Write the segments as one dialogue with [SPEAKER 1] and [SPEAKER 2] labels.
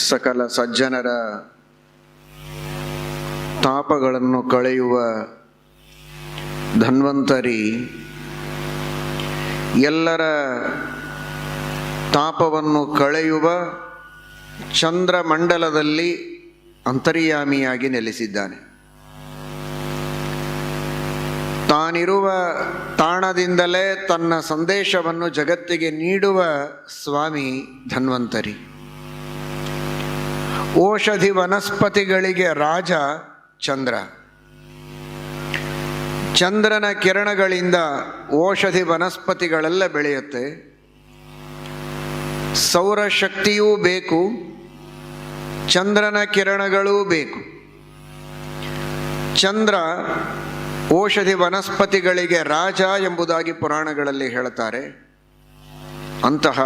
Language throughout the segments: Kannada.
[SPEAKER 1] ಸಕಲ ಸಜ್ಜನರ ತಾಪಗಳನ್ನು ಕಳೆಯುವ ಧನ್ವಂತರಿ, ಎಲ್ಲರ ತಾಪವನ್ನು ಕಳೆಯುವ ಚಂದ್ರಮಂಡಲದಲ್ಲಿ ಅಂತರ್ಯಾಮಿಯಾಗಿ ನೆಲೆಸಿದ್ದಾನೆ. ತಾನಿರುವ ತಾಣದಿಂದಲೇ ತನ್ನ ಸಂದೇಶವನ್ನು ಜಗತ್ತಿಗೆ ನೀಡುವ ಸ್ವಾಮಿ ಧನ್ವಂತರಿ. ಔಷಧಿ ವನಸ್ಪತಿಗಳಿಗೆ ರಾಜ ಚಂದ್ರ. ಚಂದ್ರನ ಕಿರಣಗಳಿಂದ ಔಷಧಿ ವನಸ್ಪತಿಗಳೆಲ್ಲ ಬೆಳೆಯುತ್ತೆ. ಸೌರಶಕ್ತಿಯೂ ಬೇಕು, ಚಂದ್ರನ ಕಿರಣಗಳೂ ಬೇಕು. ಚಂದ್ರ ಔಷಧಿ ವನಸ್ಪತಿಗಳಿಗೆ ರಾಜ ಎಂಬುದಾಗಿ ಪುರಾಣಗಳಲ್ಲಿ ಹೇಳ್ತಾರೆ. ಅಂತಹ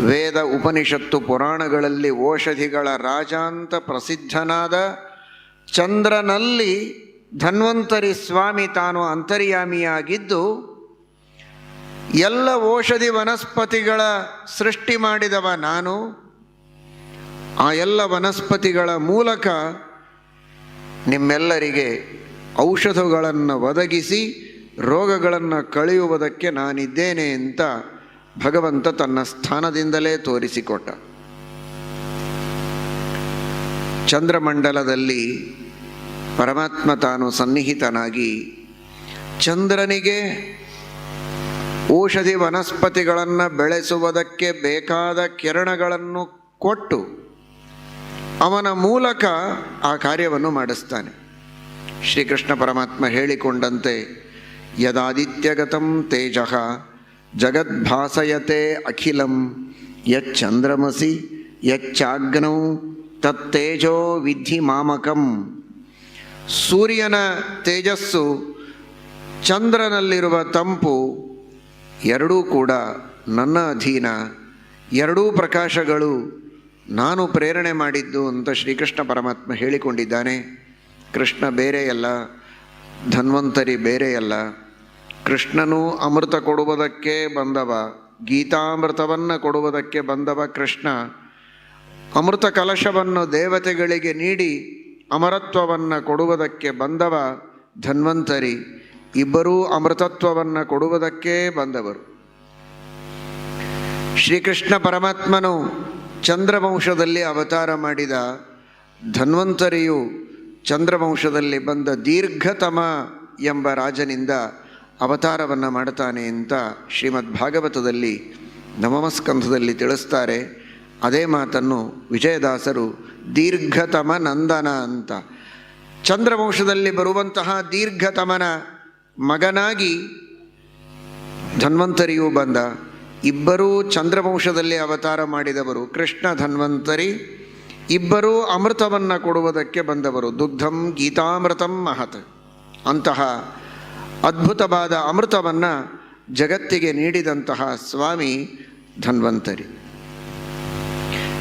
[SPEAKER 1] ವೇದ ಉಪನಿಷತ್ತು ಪುರಾಣಗಳಲ್ಲಿ ಔಷಧಿಗಳ ರಾಜ ಅಂತ ಪ್ರಸಿದ್ಧನಾದ ಚಂದ್ರನಲ್ಲಿ ಧನ್ವಂತರಿ ಸ್ವಾಮಿ ತಾನು ಅಂತರ್ಯಾಮಿಯಾಗಿದ್ದು, ಎಲ್ಲ ಔಷಧಿ ವನಸ್ಪತಿಗಳ ಸೃಷ್ಟಿ ಮಾಡಿದವ ನಾನು. ಆ ಎಲ್ಲ ವನಸ್ಪತಿಗಳ ಮೂಲಕ ನಿಮ್ಮೆಲ್ಲರಿಗೆ ಔಷಧಗಳನ್ನು ಒದಗಿಸಿ ರೋಗಗಳನ್ನು ಕಳೆಯುವುದಕ್ಕೆ ನಾನಿದ್ದೇನೆ ಅಂತ ಭಗವಂತ ತನ್ನ ಸ್ಥಾನದಿಂದಲೇ ತೋರಿಸಿಕೊಟ್ಟ. ಚಂದ್ರಮಂಡಲದಲ್ಲಿ ಪರಮಾತ್ಮ ತಾನು ಸನ್ನಿಹಿತನಾಗಿ ಚಂದ್ರನಿಗೆ ಔಷಧಿ ವನಸ್ಪತಿಗಳನ್ನು ಬೆಳೆಸುವುದಕ್ಕೆ ಬೇಕಾದ ಕಿರಣಗಳನ್ನು ಕೊಟ್ಟು ಅವನ ಮೂಲಕ ಆ ಕಾರ್ಯವನ್ನು ಮಾಡಿಸ್ತಾನೆ. ಶ್ರೀಕೃಷ್ಣ ಪರಮಾತ್ಮ ಹೇಳಿಕೊಂಡಂತೆ ಯದಾದಿತ್ಯಗತಂ ತೇಜಃ ಜಗದ್ಭಾಸಯತೆ ಅಖಿಲಂ ಯಚ್ಚಂದ್ರಮಸಿ ಯಚ್ಚಾಗ್ನೌ ತತ್ತೇಜೋ ವಿಧಿ ಮಾಮಕಂ. ಸೂರ್ಯನ ತೇಜಸ್ಸು, ಚಂದ್ರನಲ್ಲಿರುವ ತಂಪು ಎರಡೂ ಕೂಡ ನನ್ನ ಅಧೀನ. ಎರಡೂ ಪ್ರಕಾಶಗಳು ನಾನು ಪ್ರೇರಣೆ ಮಾಡಿದ್ದು ಅಂತ ಶ್ರೀಕೃಷ್ಣ ಪರಮಾತ್ಮ ಹೇಳಿಕೊಂಡಿದ್ದಾನೆ. ಕೃಷ್ಣ ಬೇರೆಯಲ್ಲ, ಧನ್ವಂತರಿ ಬೇರೆಯಲ್ಲ. ಕೃಷ್ಣನು ಅಮೃತ ಕೊಡುವುದಕ್ಕೆ ಬಂದವ, ಗೀತಾಮೃತವನ್ನು ಕೊಡುವುದಕ್ಕೆ ಬಂದವ ಕೃಷ್ಣ. ಅಮೃತ ಕಲಶವನ್ನು ದೇವತೆಗಳಿಗೆ ನೀಡಿ ಅಮರತ್ವವನ್ನು ಕೊಡುವುದಕ್ಕೆ ಬಂದವ ಧನ್ವಂತರಿ. ಇಬ್ಬರೂ ಅಮೃತತ್ವವನ್ನು ಕೊಡುವುದಕ್ಕೆ ಬಂದವರು. ಶ್ರೀಕೃಷ್ಣ ಪರಮಾತ್ಮನು ಚಂದ್ರವಂಶದಲ್ಲಿ ಅವತಾರ ಮಾಡಿದ. ಧನ್ವಂತರಿಯು ಚಂದ್ರವಂಶದಲ್ಲಿ ಬಂದ ದೀರ್ಘತಮ ಎಂಬ ರಾಜನಿಂದ ಅವತಾರವನ್ನು ಮಾಡ್ತಾನೆ ಅಂತ ಶ್ರೀಮದ್ ಭಾಗವತದಲ್ಲಿ ನವಮಸ್ಕಂಧದಲ್ಲಿ ತಿಳಿಸ್ತಾರೆ. ಅದೇ ಮಾತನ್ನು ವಿಜಯದಾಸರು ದೀರ್ಘತಮ ನಂದನ ಅಂತ, ಚಂದ್ರವಂಶದಲ್ಲಿ ಬರುವಂತಹ ದೀರ್ಘತಮನ ಮಗನಾಗಿ ಧನ್ವಂತರಿಯೂ ಬಂದ. ಇಬ್ಬರೂ ಚಂದ್ರವಂಶದಲ್ಲಿ ಅವತಾರ ಮಾಡಿದವರು ಕೃಷ್ಣ ಧನ್ವಂತರಿ. ಇಬ್ಬರೂ ಅಮೃತವನ್ನು ಕೊಡುವುದಕ್ಕೆ ಬಂದವರು. ದುಗ್ಧಂ ಗೀತಾಮೃತಂ ಮಹತ್. ಅಂತಹ ಅದ್ಭುತವಾದ ಅಮೃತವನ್ನು ಜಗತ್ತಿಗೆ ನೀಡಿದಂತಹ ಸ್ವಾಮಿ ಧನ್ವಂತರಿ.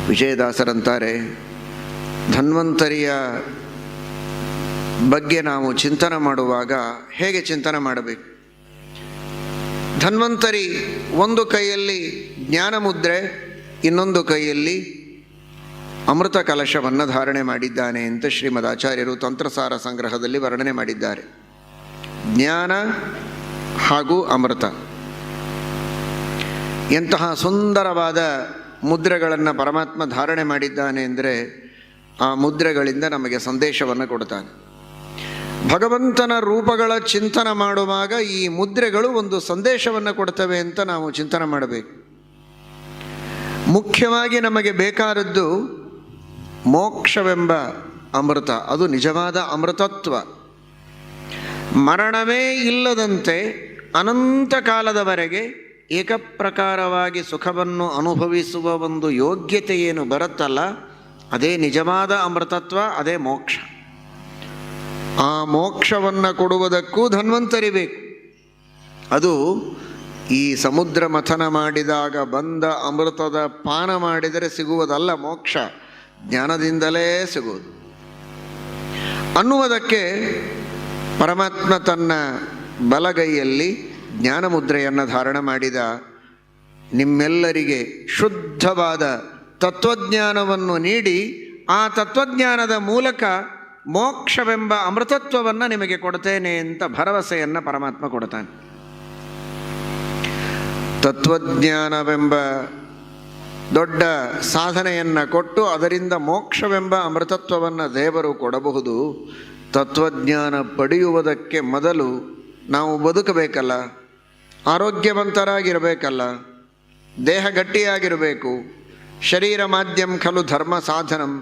[SPEAKER 1] ವಿಜಯದಾಸರಂತಾರೆ, ಧನ್ವಂತರಿಯ ಬಗ್ಗೆ ನಾವು ಚಿಂತನೆ ಮಾಡುವಾಗ ಹೇಗೆ ಚಿಂತನೆ ಮಾಡಬೇಕು? ಧನ್ವಂತರಿ ಒಂದು ಕೈಯಲ್ಲಿ ಜ್ಞಾನ ಮುದ್ರೆ, ಇನ್ನೊಂದು ಕೈಯಲ್ಲಿ ಅಮೃತ ಕಲಶವನ್ನು ಧಾರಣೆ ಮಾಡಿದ್ದಾನೆ ಅಂತ ಶ್ರೀಮದ್ ಆಚಾರ್ಯರು ತಂತ್ರಸಾರ ಸಂಗ್ರಹದಲ್ಲಿ ವರ್ಣನೆ ಮಾಡಿದ್ದಾರೆ. ಜ್ಞಾನ ಹಾಗೂ ಅಮೃತ ಎಂತಹ ಸುಂದರವಾದ ಮುದ್ರೆಗಳನ್ನು ಪರಮಾತ್ಮ ಧಾರಣೆ ಮಾಡಿದ್ದಾನೆ ಅಂದರೆ ಆ ಮುದ್ರೆಗಳಿಂದ ನಮಗೆ ಸಂದೇಶವನ್ನು ಕೊಡ್ತಾನೆ. ಭಗವಂತನ ರೂಪಗಳ ಚಿಂತನೆ ಮಾಡುವಾಗ ಈ ಮುದ್ರೆಗಳು ಒಂದು ಸಂದೇಶವನ್ನು ಕೊಡ್ತವೆ ಅಂತ ನಾವು ಚಿಂತನೆ ಮಾಡಬೇಕು. ಮುಖ್ಯವಾಗಿ ನಮಗೆ ಬೇಕಾದದ್ದು ಮೋಕ್ಷವೆಂಬ ಅಮೃತ. ಅದು ನಿಜವಾದ ಅಮೃತತ್ವ. ಮರಣವೇ ಇಲ್ಲದಂತೆ ಅನಂತ ಕಾಲದವರೆಗೆ ಏಕಪ್ರಕಾರವಾಗಿ ಸುಖವನ್ನು ಅನುಭವಿಸುವ ಒಂದು ಯೋಗ್ಯತೆ ಏನು ಬರುತ್ತಲ್ಲ, ಅದೇ ನಿಜವಾದ ಅಮೃತತ್ವ, ಅದೇ ಮೋಕ್ಷ. ಆ ಮೋಕ್ಷವನ್ನು ಕೊಡುವುದಕ್ಕೂ ಧನ್ವಂತರಿ ಬೇಕು. ಅದು ಈ ಸಮುದ್ರ ಮಥನ ಮಾಡಿದಾಗ ಬಂದ ಅಮೃತದ ಪಾನ ಮಾಡಿದರೆ ಸಿಗುವುದಲ್ಲ ಮೋಕ್ಷ, ಜ್ಞಾನದಿಂದಲೇ ಸಿಗುವುದು ಅನ್ನುವುದಕ್ಕೆ ಪರಮಾತ್ಮ ತನ್ನ ಬಲಗೈಯಲ್ಲಿ ಜ್ಞಾನ ಮುದ್ರೆಯನ್ನು ಧಾರಣ ಮಾಡಿದ. ನಿಮ್ಮೆಲ್ಲರಿಗೆ ಶುದ್ಧವಾದ ತತ್ವಜ್ಞಾನವನ್ನು ನೀಡಿ ಆ ತತ್ವಜ್ಞಾನದ ಮೂಲಕ ಮೋಕ್ಷವೆಂಬ ಅಮೃತತ್ವವನ್ನು ನಿಮಗೆ ಕೊಡ್ತೇನೆ ಅಂತ ಭರವಸೆಯನ್ನು ಪರಮಾತ್ಮ ಕೊಡ್ತಾನೆ. ತತ್ವಜ್ಞಾನವೆಂಬ ದೊಡ್ಡ ಸಾಧನೆಯನ್ನು ಕೊಟ್ಟು ಅದರಿಂದ ಮೋಕ್ಷವೆಂಬ ಅಮೃತತ್ವವನ್ನು ದೇವರು ಕೊಡಬಹುದು. ತತ್ವಜ್ಞಾನ ಪಡೆಯುವುದಕ್ಕೆ ಮೊದಲು ನಾವು ಬದುಕಬೇಕಲ್ಲ, ಆರೋಗ್ಯವಂತರಾಗಿರಬೇಕಲ್ಲ, ದೇಹ ಗಟ್ಟಿಯಾಗಿರಬೇಕು. ಶರೀರ ಮಾಧ್ಯಮ ಖಲು ಧರ್ಮ ಸಾಧನಂ,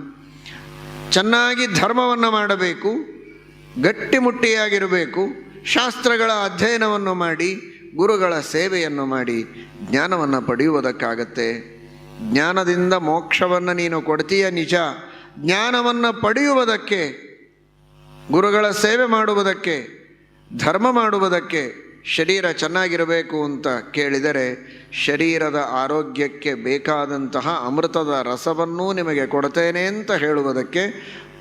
[SPEAKER 1] ಚೆನ್ನಾಗಿ ಧರ್ಮವನ್ನು ಮಾಡಬೇಕು, ಗಟ್ಟಿಮುಟ್ಟಿಯಾಗಿರಬೇಕು, ಶಾಸ್ತ್ರಗಳ ಅಧ್ಯಯನವನ್ನು ಮಾಡಿ ಗುರುಗಳ ಸೇವೆಯನ್ನು ಮಾಡಿ ಜ್ಞಾನವನ್ನು ಪಡೆಯುವುದಕ್ಕಾಗತ್ತೆ. ಜ್ಞಾನದಿಂದ ಮೋಕ್ಷವನ್ನು ನೀನು ಕೊಡ್ತೀಯ ನಿಜ. ಜ್ಞಾನವನ್ನು ಪಡೆಯುವುದಕ್ಕೆ, ಗುರುಗಳ ಸೇವೆ ಮಾಡುವುದಕ್ಕೆ, ಧರ್ಮ ಮಾಡುವುದಕ್ಕೆ ಶರೀರ ಚೆನ್ನಾಗಿರಬೇಕು ಅಂತ ಕೇಳಿದರೆ ಶರೀರದ ಆರೋಗ್ಯಕ್ಕೆ ಬೇಕಾದಂತಹ ಅಮೃತದ ರಸವನ್ನೂ ನಿಮಗೆ ಕೊಡ್ತೇನೆ ಅಂತ ಹೇಳುವುದಕ್ಕೆ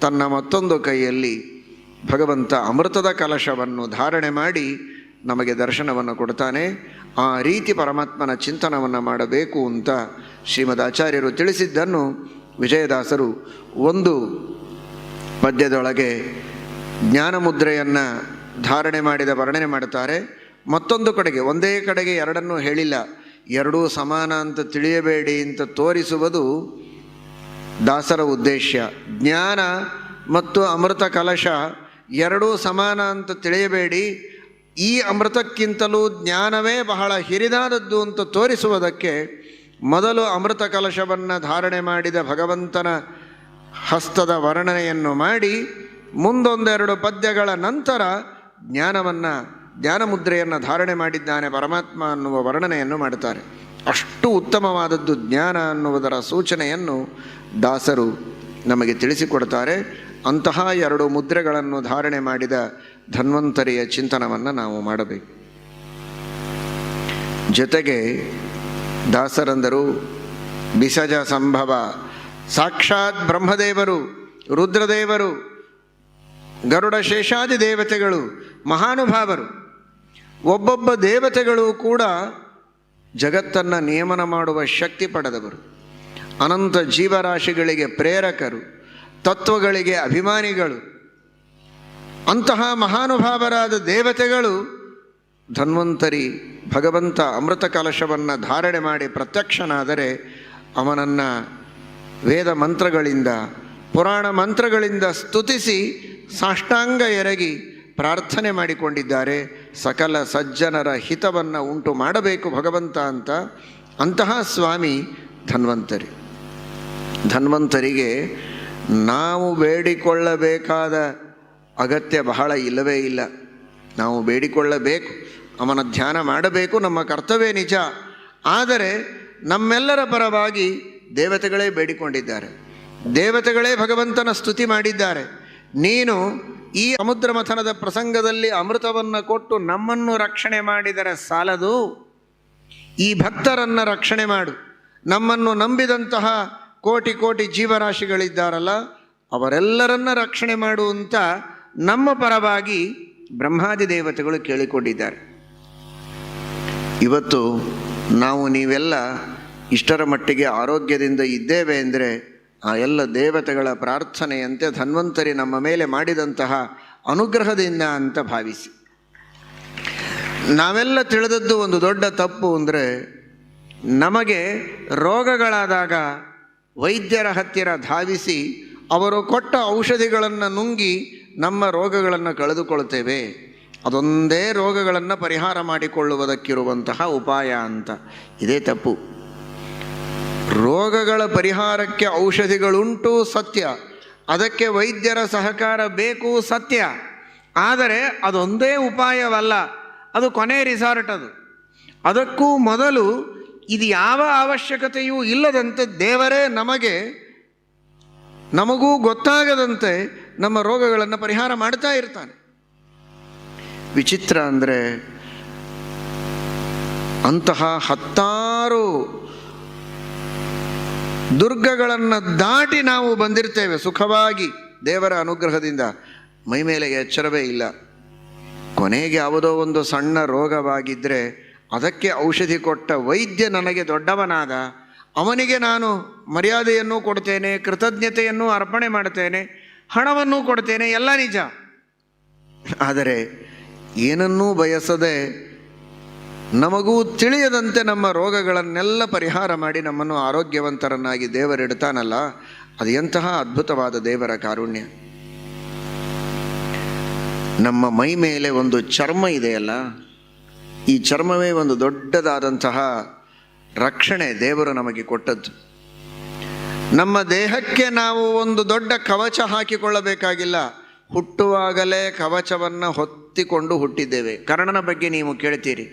[SPEAKER 1] ತನ್ನ ಮತ್ತೊಂದು ಕೈಯಲ್ಲಿ ಭಗವಂತ ಅಮೃತದ ಕಲಶವನ್ನು ಧಾರಣೆ ಮಾಡಿ ನಮಗೆ ದರ್ಶನವನ್ನು ಕೊಡ್ತಾನೆ. ಆ ರೀತಿ ಪರಮಾತ್ಮನ ಚಿಂತನವನ್ನು ಮಾಡಬೇಕು ಅಂತ ಶ್ರೀಮದ್ ಆಚಾರ್ಯರು ತಿಳಿಸಿದ್ದನ್ನು ವಿಜಯದಾಸರು ಒಂದು ಪದ್ಯದೊಳಗೆ ಜ್ಞಾನಮುದ್ರೆಯನ್ನು ಧಾರಣೆ ಮಾಡಿದ ವರ್ಣನೆ ಮಾಡುತ್ತಾರೆ. ಮತ್ತೊಂದು ಕಡೆಗೆ, ಒಂದೇ ಕಡೆಗೆ ಎರಡನ್ನೂ ಹೇಳಿಲ್ಲ, ಎರಡೂ ಸಮಾನ ಅಂತ ತಿಳಿಯಬೇಡಿ ಅಂತ ತೋರಿಸುವುದು ದಾಸರ ಉದ್ದೇಶ. ಜ್ಞಾನ ಮತ್ತು ಅಮೃತ ಕಲಶ ಎರಡೂ ಸಮಾನ ಅಂತ ತಿಳಿಯಬೇಡಿ, ಈ ಅಮೃತಕ್ಕಿಂತಲೂ ಜ್ಞಾನವೇ ಬಹಳ ಹಿರಿದಾದದ್ದು ಅಂತ ತೋರಿಸುವುದಕ್ಕೆ ಮೊದಲು ಅಮೃತ ಕಲಶವನ್ನು ಧಾರಣೆ ಮಾಡಿದ ಭಗವಂತನ ಹಸ್ತದ ವರ್ಣನೆಯನ್ನು ಮಾಡಿ ಮುಂದೊಂದೆರಡು ಪದ್ಯಗಳ ನಂತರ ಜ್ಞಾನಮುದ್ರೆಯನ್ನು ಧಾರಣೆ ಮಾಡಿದ್ದಾನೆ ಪರಮಾತ್ಮ ಅನ್ನುವ ವರ್ಣನೆಯನ್ನು ಮಾಡುತ್ತಾರೆ. ಅಷ್ಟು ಉತ್ತಮವಾದದ್ದು ಜ್ಞಾನ ಅನ್ನುವುದರ ಸೂಚನೆಯನ್ನು ದಾಸರು ನಮಗೆ ತಿಳಿಸಿಕೊಡ್ತಾರೆ. ಅಂತಹ ಎರಡು ಮುದ್ರೆಗಳನ್ನು ಧಾರಣೆ ಮಾಡಿದ ಧನ್ವಂತರಿಯ ಚಿಂತನವನ್ನು ನಾವು ಮಾಡಬೇಕು. ಜೊತೆಗೆ ದಾಸರಂದರು ಬಿಸಜ ಸಂಭವ, ಸಾಕ್ಷಾತ್ ಬ್ರಹ್ಮದೇವರು, ರುದ್ರದೇವರು, ಗರುಡ ಶೇಷಾದಿ ದೇವತೆಗಳು ಮಹಾನುಭಾವರು. ಒಬ್ಬೊಬ್ಬ ದೇವತೆಗಳು ಕೂಡ ಜಗತ್ತನ್ನು ನಿಯಮನ ಮಾಡುವ ಶಕ್ತಿ ಪಡೆದವರು, ಅನಂತ ಜೀವರಾಶಿಗಳಿಗೆ ಪ್ರೇರಕರು, ತತ್ವಗಳಿಗೆ ಅಭಿಮಾನಿಗಳು. ಅಂತಹ ಮಹಾನುಭಾವರಾದ ದೇವತೆಗಳು ಧನ್ವಂತರಿ ಭಗವಂತ ಅಮೃತ ಕಲಶವನ್ನು ಧಾರಣೆ ಮಾಡಿ ಪ್ರತ್ಯಕ್ಷನಾದರೆ ಅವನನ್ನು ವೇದ ಮಂತ್ರಗಳಿಂದ, ಪುರಾಣ ಮಂತ್ರಗಳಿಂದ ಸ್ತುತಿಸಿ ಸಾಷ್ಟಾಂಗ ಎರಗಿ ಪ್ರಾರ್ಥನೆ ಮಾಡಿಕೊಂಡಿದ್ದಾರೆ. ಸಕಲ ಸಜ್ಜನರ ಹಿತವನ್ನು ಉಂಟು ಮಾಡಬೇಕು ಭಗವಂತ ಅಂತ. ಅಂತಹ ಸ್ವಾಮಿ ಧನ್ವಂತರಿಗೆ ನಾವು ಬೇಡಿಕೊಳ್ಳಬೇಕಾದ ಅಗತ್ಯ ಬಹಳ ಇಲ್ಲವೇ ಇಲ್ಲ. ನಾವು ಬೇಡಿಕೊಳ್ಳಬೇಕು, ಅವನ ಧ್ಯಾನ ಮಾಡಬೇಕು, ನಮ್ಮ ಕರ್ತವ್ಯ ನಿಜ. ಆದರೆ ನಮ್ಮೆಲ್ಲರ ಪರವಾಗಿ ದೇವತೆಗಳೇ ಬೇಡಿಕೊಂಡಿದ್ದಾರೆ, ದೇವತೆಗಳೇ ಭಗವಂತನ ಸ್ತುತಿ ಮಾಡಿದ್ದಾರೆ. ನೀನು ಈ ಸಮುದ್ರ ಮಥನದ ಪ್ರಸಂಗದಲ್ಲಿ ಅಮೃತವನ್ನು ಕೊಟ್ಟು ನಮ್ಮನ್ನು ರಕ್ಷಣೆ ಮಾಡಿದರೆ ಸಾಲದು, ಈ ಭಕ್ತರನ್ನು ರಕ್ಷಣೆ ಮಾಡು. ನಮ್ಮನ್ನು ನಂಬಿದಂತಹ ಕೋಟಿ ಕೋಟಿ ಜೀವರಾಶಿಗಳಿದ್ದಾರಲ್ಲ, ಅವರೆಲ್ಲರನ್ನ ರಕ್ಷಣೆ ಮಾಡುವಂತ ನಮ್ಮ ಪರವಾಗಿ ಬ್ರಹ್ಮಾದಿ ದೇವತೆಗಳು ಕೇಳಿಕೊಂಡಿದ್ದಾರೆ. ಇವತ್ತು ನಾವು ನೀವೆಲ್ಲ ಇಷ್ಟರ ಮಟ್ಟಿಗೆ ಆರೋಗ್ಯದಿಂದ ಇದ್ದೇವೆ ಅಂದರೆ ಆ ಎಲ್ಲ ದೇವತೆಗಳ ಪ್ರಾರ್ಥನೆಯಂತೆ ಧನ್ವಂತರಿ ನಮ್ಮ ಮೇಲೆ ಮಾಡಿದಂತಹ ಅನುಗ್ರಹದಿಂದ ಅಂತ ಭಾವಿಸಿ. ನಾವೆಲ್ಲ ತಿಳಿದದ್ದು ಒಂದು ದೊಡ್ಡ ತಪ್ಪು ಅಂದರೆ, ನಮಗೆ ರೋಗಗಳಾದಾಗ ವೈದ್ಯರ ಹತ್ತಿರ ಧಾವಿಸಿ ಅವರು ಕೊಟ್ಟ ಔಷಧಿಗಳನ್ನು ನುಂಗಿ ನಮ್ಮ ರೋಗಗಳನ್ನು ಕಳೆದುಕೊಳ್ತೇವೆ. ಅದೊಂದೇ ರೋಗಗಳನ್ನು ಪರಿಹಾರ ಮಾಡಿಕೊಳ್ಳುವುದಕ್ಕಿರುವಂತಹ ಉಪಾಯ ಅಂತ. ಇದೇ ತಪ್ಪು. ರೋಗಗಳ ಪರಿಹಾರಕ್ಕೆ ಔಷಧಿಗಳುಂಟು ಸತ್ಯ, ಅದಕ್ಕೆ ವೈದ್ಯರ ಸಹಕಾರ ಬೇಕು ಸತ್ಯ. ಆದರೆ ಅದೊಂದೇ ಉಪಾಯವಲ್ಲ, ಅದು ಕೊನೆ ರಿಸಾರ್ಟ್. ಅದಕ್ಕೂ ಮೊದಲು ಇದು ಯಾವ ಅವಶ್ಯಕತೆಯೂ ಇಲ್ಲದಂತೆ ದೇವರೇ ನಮಗೂ ಗೊತ್ತಾಗದಂತೆ ನಮ್ಮ ರೋಗಗಳನ್ನು ಪರಿಹಾರ ಮಾಡ್ತಾ ಇರ್ತಾನೆ. ವಿಚಿತ್ರ ಅಂದರೆ, ಅಂತಹ ಹತ್ತಾರು ದುರ್ಗಗಳನ್ನು ದಾಟಿ ನಾವು ಬಂದಿರ್ತೇವೆ ಸುಖವಾಗಿ ದೇವರ ಅನುಗ್ರಹದಿಂದ. ಮೈಮೇಲೆ ಎಚ್ಚರವೇ ಇಲ್ಲ. ಕೊನೆಗೆ ಯಾವುದೋ ಒಂದು ಸಣ್ಣ ರೋಗವಾಗಿದ್ದರೆ ಅದಕ್ಕೆ ಔಷಧಿ ಕೊಟ್ಟ ವೈದ್ಯ ನನಗೆ ದೊಡ್ಡವನಾದ, ಅವನಿಗೆ ನಾನು ಮರ್ಯಾದೆಯನ್ನು ಕೊಡ್ತೇನೆ, ಕೃತಜ್ಞತೆಯನ್ನು ಅರ್ಪಣೆ ಮಾಡ್ತೇನೆ, ಹಣವನ್ನು ಕೊಡ್ತೇನೆ, ಎಲ್ಲ ನಿಜ. ಆದರೆ ಏನನ್ನೂ ಬಯಸದೆ ನಮಗೂ ತಿಳಿಯದಂತೆ ನಮ್ಮ ರೋಗಗಳನ್ನೆಲ್ಲ ಪರಿಹಾರ ಮಾಡಿ ನಮ್ಮನ್ನು ಆರೋಗ್ಯವಂತರನ್ನಾಗಿ ದೇವರಿಡ್ತಾನಲ್ಲ, ಅದು ಎಂತಹ ಅದ್ಭುತವಾದ ದೇವರ ಕಾರುಣ್ಯ. ನಮ್ಮ ಮೈ ಮೇಲೆ ಒಂದು ಚರ್ಮ ಇದೆಯಲ್ಲ, ಈ ಚರ್ಮವೇ ಒಂದು ದೊಡ್ಡದಾದಂತಹ ರಕ್ಷಣೆ ದೇವರು ನಮಗೆ ಕೊಟ್ಟದ್ದು. ನಮ್ಮ ದೇಹಕ್ಕೆ ನಾವು ಒಂದು ದೊಡ್ಡ ಕವಚ ಹಾಕಿಕೊಳ್ಳಬೇಕಾಗಿಲ್ಲ. ಹುಟ್ಟುವಾಗಲೇ ಕವಚವನ್ನು ಹೊತ್ತಿಕೊಂಡು ಹುಟ್ಟಿದ್ದೇವೆ. ಕರ್ಣನ ಬಗ್ಗೆ ನೀವು ಕೇಳ್ತೀರಿ.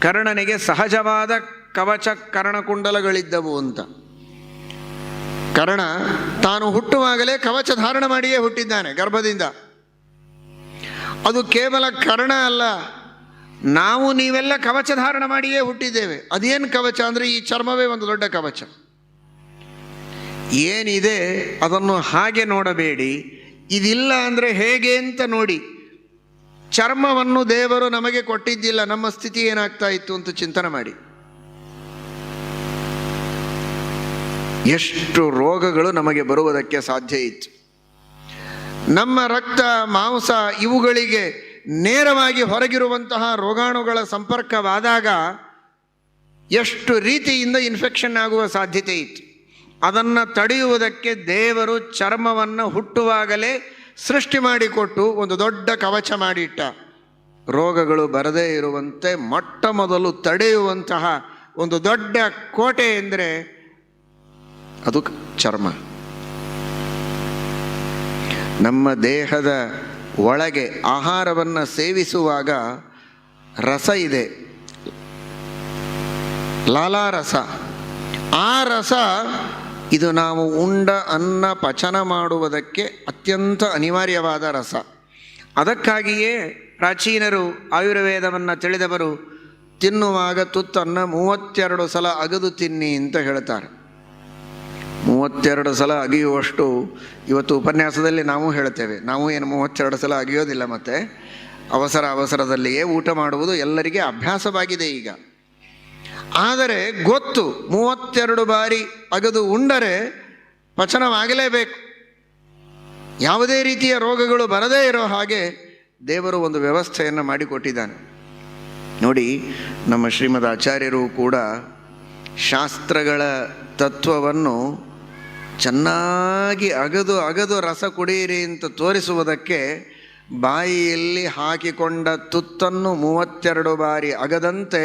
[SPEAKER 1] ಕರ್ಣನಿಗೆ ಸಹಜವಾದ ಕವಚ ಕರ್ಣಕುಂಡಲಗಳಿದ್ದವು ಅಂತ. ಕರ್ಣ ತಾನು ಹುಟ್ಟುವಾಗಲೇ ಕವಚ ಧಾರಣ ಮಾಡಿಯೇ ಹುಟ್ಟಿದ್ದಾನೆ ಗರ್ಭದಿಂದ. ಅದು ಕೇವಲ ಕರ್ಣ ಅಲ್ಲ, ನಾವು ನೀವೆಲ್ಲ ಕವಚ ಧಾರಣ ಮಾಡಿಯೇ ಹುಟ್ಟಿದ್ದೇವೆ. ಅದೇನು ಕವಚ ಅಂದರೆ ಈ ಚರ್ಮವೇ ಒಂದು ದೊಡ್ಡ ಕವಚ. ಏನಿದೆ ಅದನ್ನು ಹಾಗೆ ನೋಡಬೇಡಿ, ಇದಿಲ್ಲ ಅಂದರೆ ಹೇಗೆ ಅಂತ ನೋಡಿ. ಚರ್ಮವನ್ನು ದೇವರು ನಮಗೆ ಕೊಟ್ಟಿದ್ದಿಲ್ಲ, ನಮ್ಮ ಸ್ಥಿತಿ ಏನಾಗ್ತಾ ಇತ್ತು ಅಂತ ಚಿಂತನೆ ಮಾಡಿ. ಎಷ್ಟು ರೋಗಗಳು ನಮಗೆ ಬರುವುದಕ್ಕೆ ಸಾಧ್ಯ ಇತ್ತು. ನಮ್ಮ ರಕ್ತ ಮಾಂಸ ಇವುಗಳಿಗೆ ನೇರವಾಗಿ ಹೊರಗಿರುವಂತಹ ರೋಗಾಣುಗಳ ಸಂಪರ್ಕವಾದಾಗ ಎಷ್ಟು ರೀತಿಯಿಂದ ಇನ್ಫೆಕ್ಷನ್ ಆಗುವ ಸಾಧ್ಯತೆ ಇತ್ತು. ಅದನ್ನು ತಡೆಯುವುದಕ್ಕೆ ದೇವರು ಚರ್ಮವನ್ನು ಹುಟ್ಟುವಾಗಲೇ ಸೃಷ್ಟಿ ಮಾಡಿಕೊಟ್ಟು ಒಂದು ದೊಡ್ಡ ಕವಚ ಮಾಡಿಟ್ಟ. ರೋಗಗಳು ಬರದೇ ಇರುವಂತೆ ಮೊಟ್ಟ ಮೊದಲು ತಡೆಯುವಂತಹ ಒಂದು ದೊಡ್ಡ ಕೋಟೆ ಎಂದರೆ ಅದು ಚರ್ಮ. ನಮ್ಮ ದೇಹದ ಒಳಗೆ ಆಹಾರವನ್ನು ಸೇವಿಸುವಾಗ ರಸ ಇದೆ, ಲಾಲಾರಸ. ಆ ರಸ ಇದು ನಾವು ಉಂಡ ಅನ್ನ ಪಚನ ಮಾಡುವುದಕ್ಕೆ ಅತ್ಯಂತ ಅನಿವಾರ್ಯವಾದ ರಸ. ಅದಕ್ಕಾಗಿಯೇ ಪ್ರಾಚೀನರು ಆಯುರ್ವೇದವನ್ನು ತಿಳಿದವರು ತಿನ್ನುವಾಗ ತುತ್ತನ್ನು 32 ಸಲ ಅಗದು ತಿನ್ನಿ ಅಂತ ಹೇಳ್ತಾರೆ. 32 ಸಲ ಅಗಿಯುವಷ್ಟು ಇವತ್ತು ಉಪನ್ಯಾಸದಲ್ಲಿ ನಾವು ಹೇಳ್ತೇವೆ. ನಾವು ಏನು 32 ಸಲ ಅಗಿಯೋದಿಲ್ಲ. ಮತ್ತು ಅವಸರದಲ್ಲಿಯೇ ಊಟ ಮಾಡುವುದು ಎಲ್ಲರಿಗೆ ಅಭ್ಯಾಸವಾಗಿದೆ ಈಗ. ಆದರೆ ಗೊತ್ತು 32 ಬಾರಿ ಅಗದು ಉಂಡರೆ ಪಚನವಾಗಲೇಬೇಕು. ಯಾವುದೇ ರೀತಿಯ ರೋಗಗಳು ಬರದೇ ಇರೋ ಹಾಗೆ ದೇವರು ಒಂದು ವ್ಯವಸ್ಥೆಯನ್ನು ಮಾಡಿಕೊಟ್ಟಿದ್ದಾನೆ. ನೋಡಿ, ನಮ್ಮ ಶ್ರೀಮದ್ ಆಚಾರ್ಯರು ಕೂಡ ಶಾಸ್ತ್ರಗಳ ತತ್ವವನ್ನು ಚೆನ್ನಾಗಿ ಅಗದು ರಸ ಕುಡಿಯಿರಿ ಅಂತ ತೋರಿಸುವುದಕ್ಕೆ ಬಾಯಿಯಲ್ಲಿ ಹಾಕಿಕೊಂಡ ತುತ್ತನ್ನು 32 ಬಾರಿ ಅಗದಂತೆ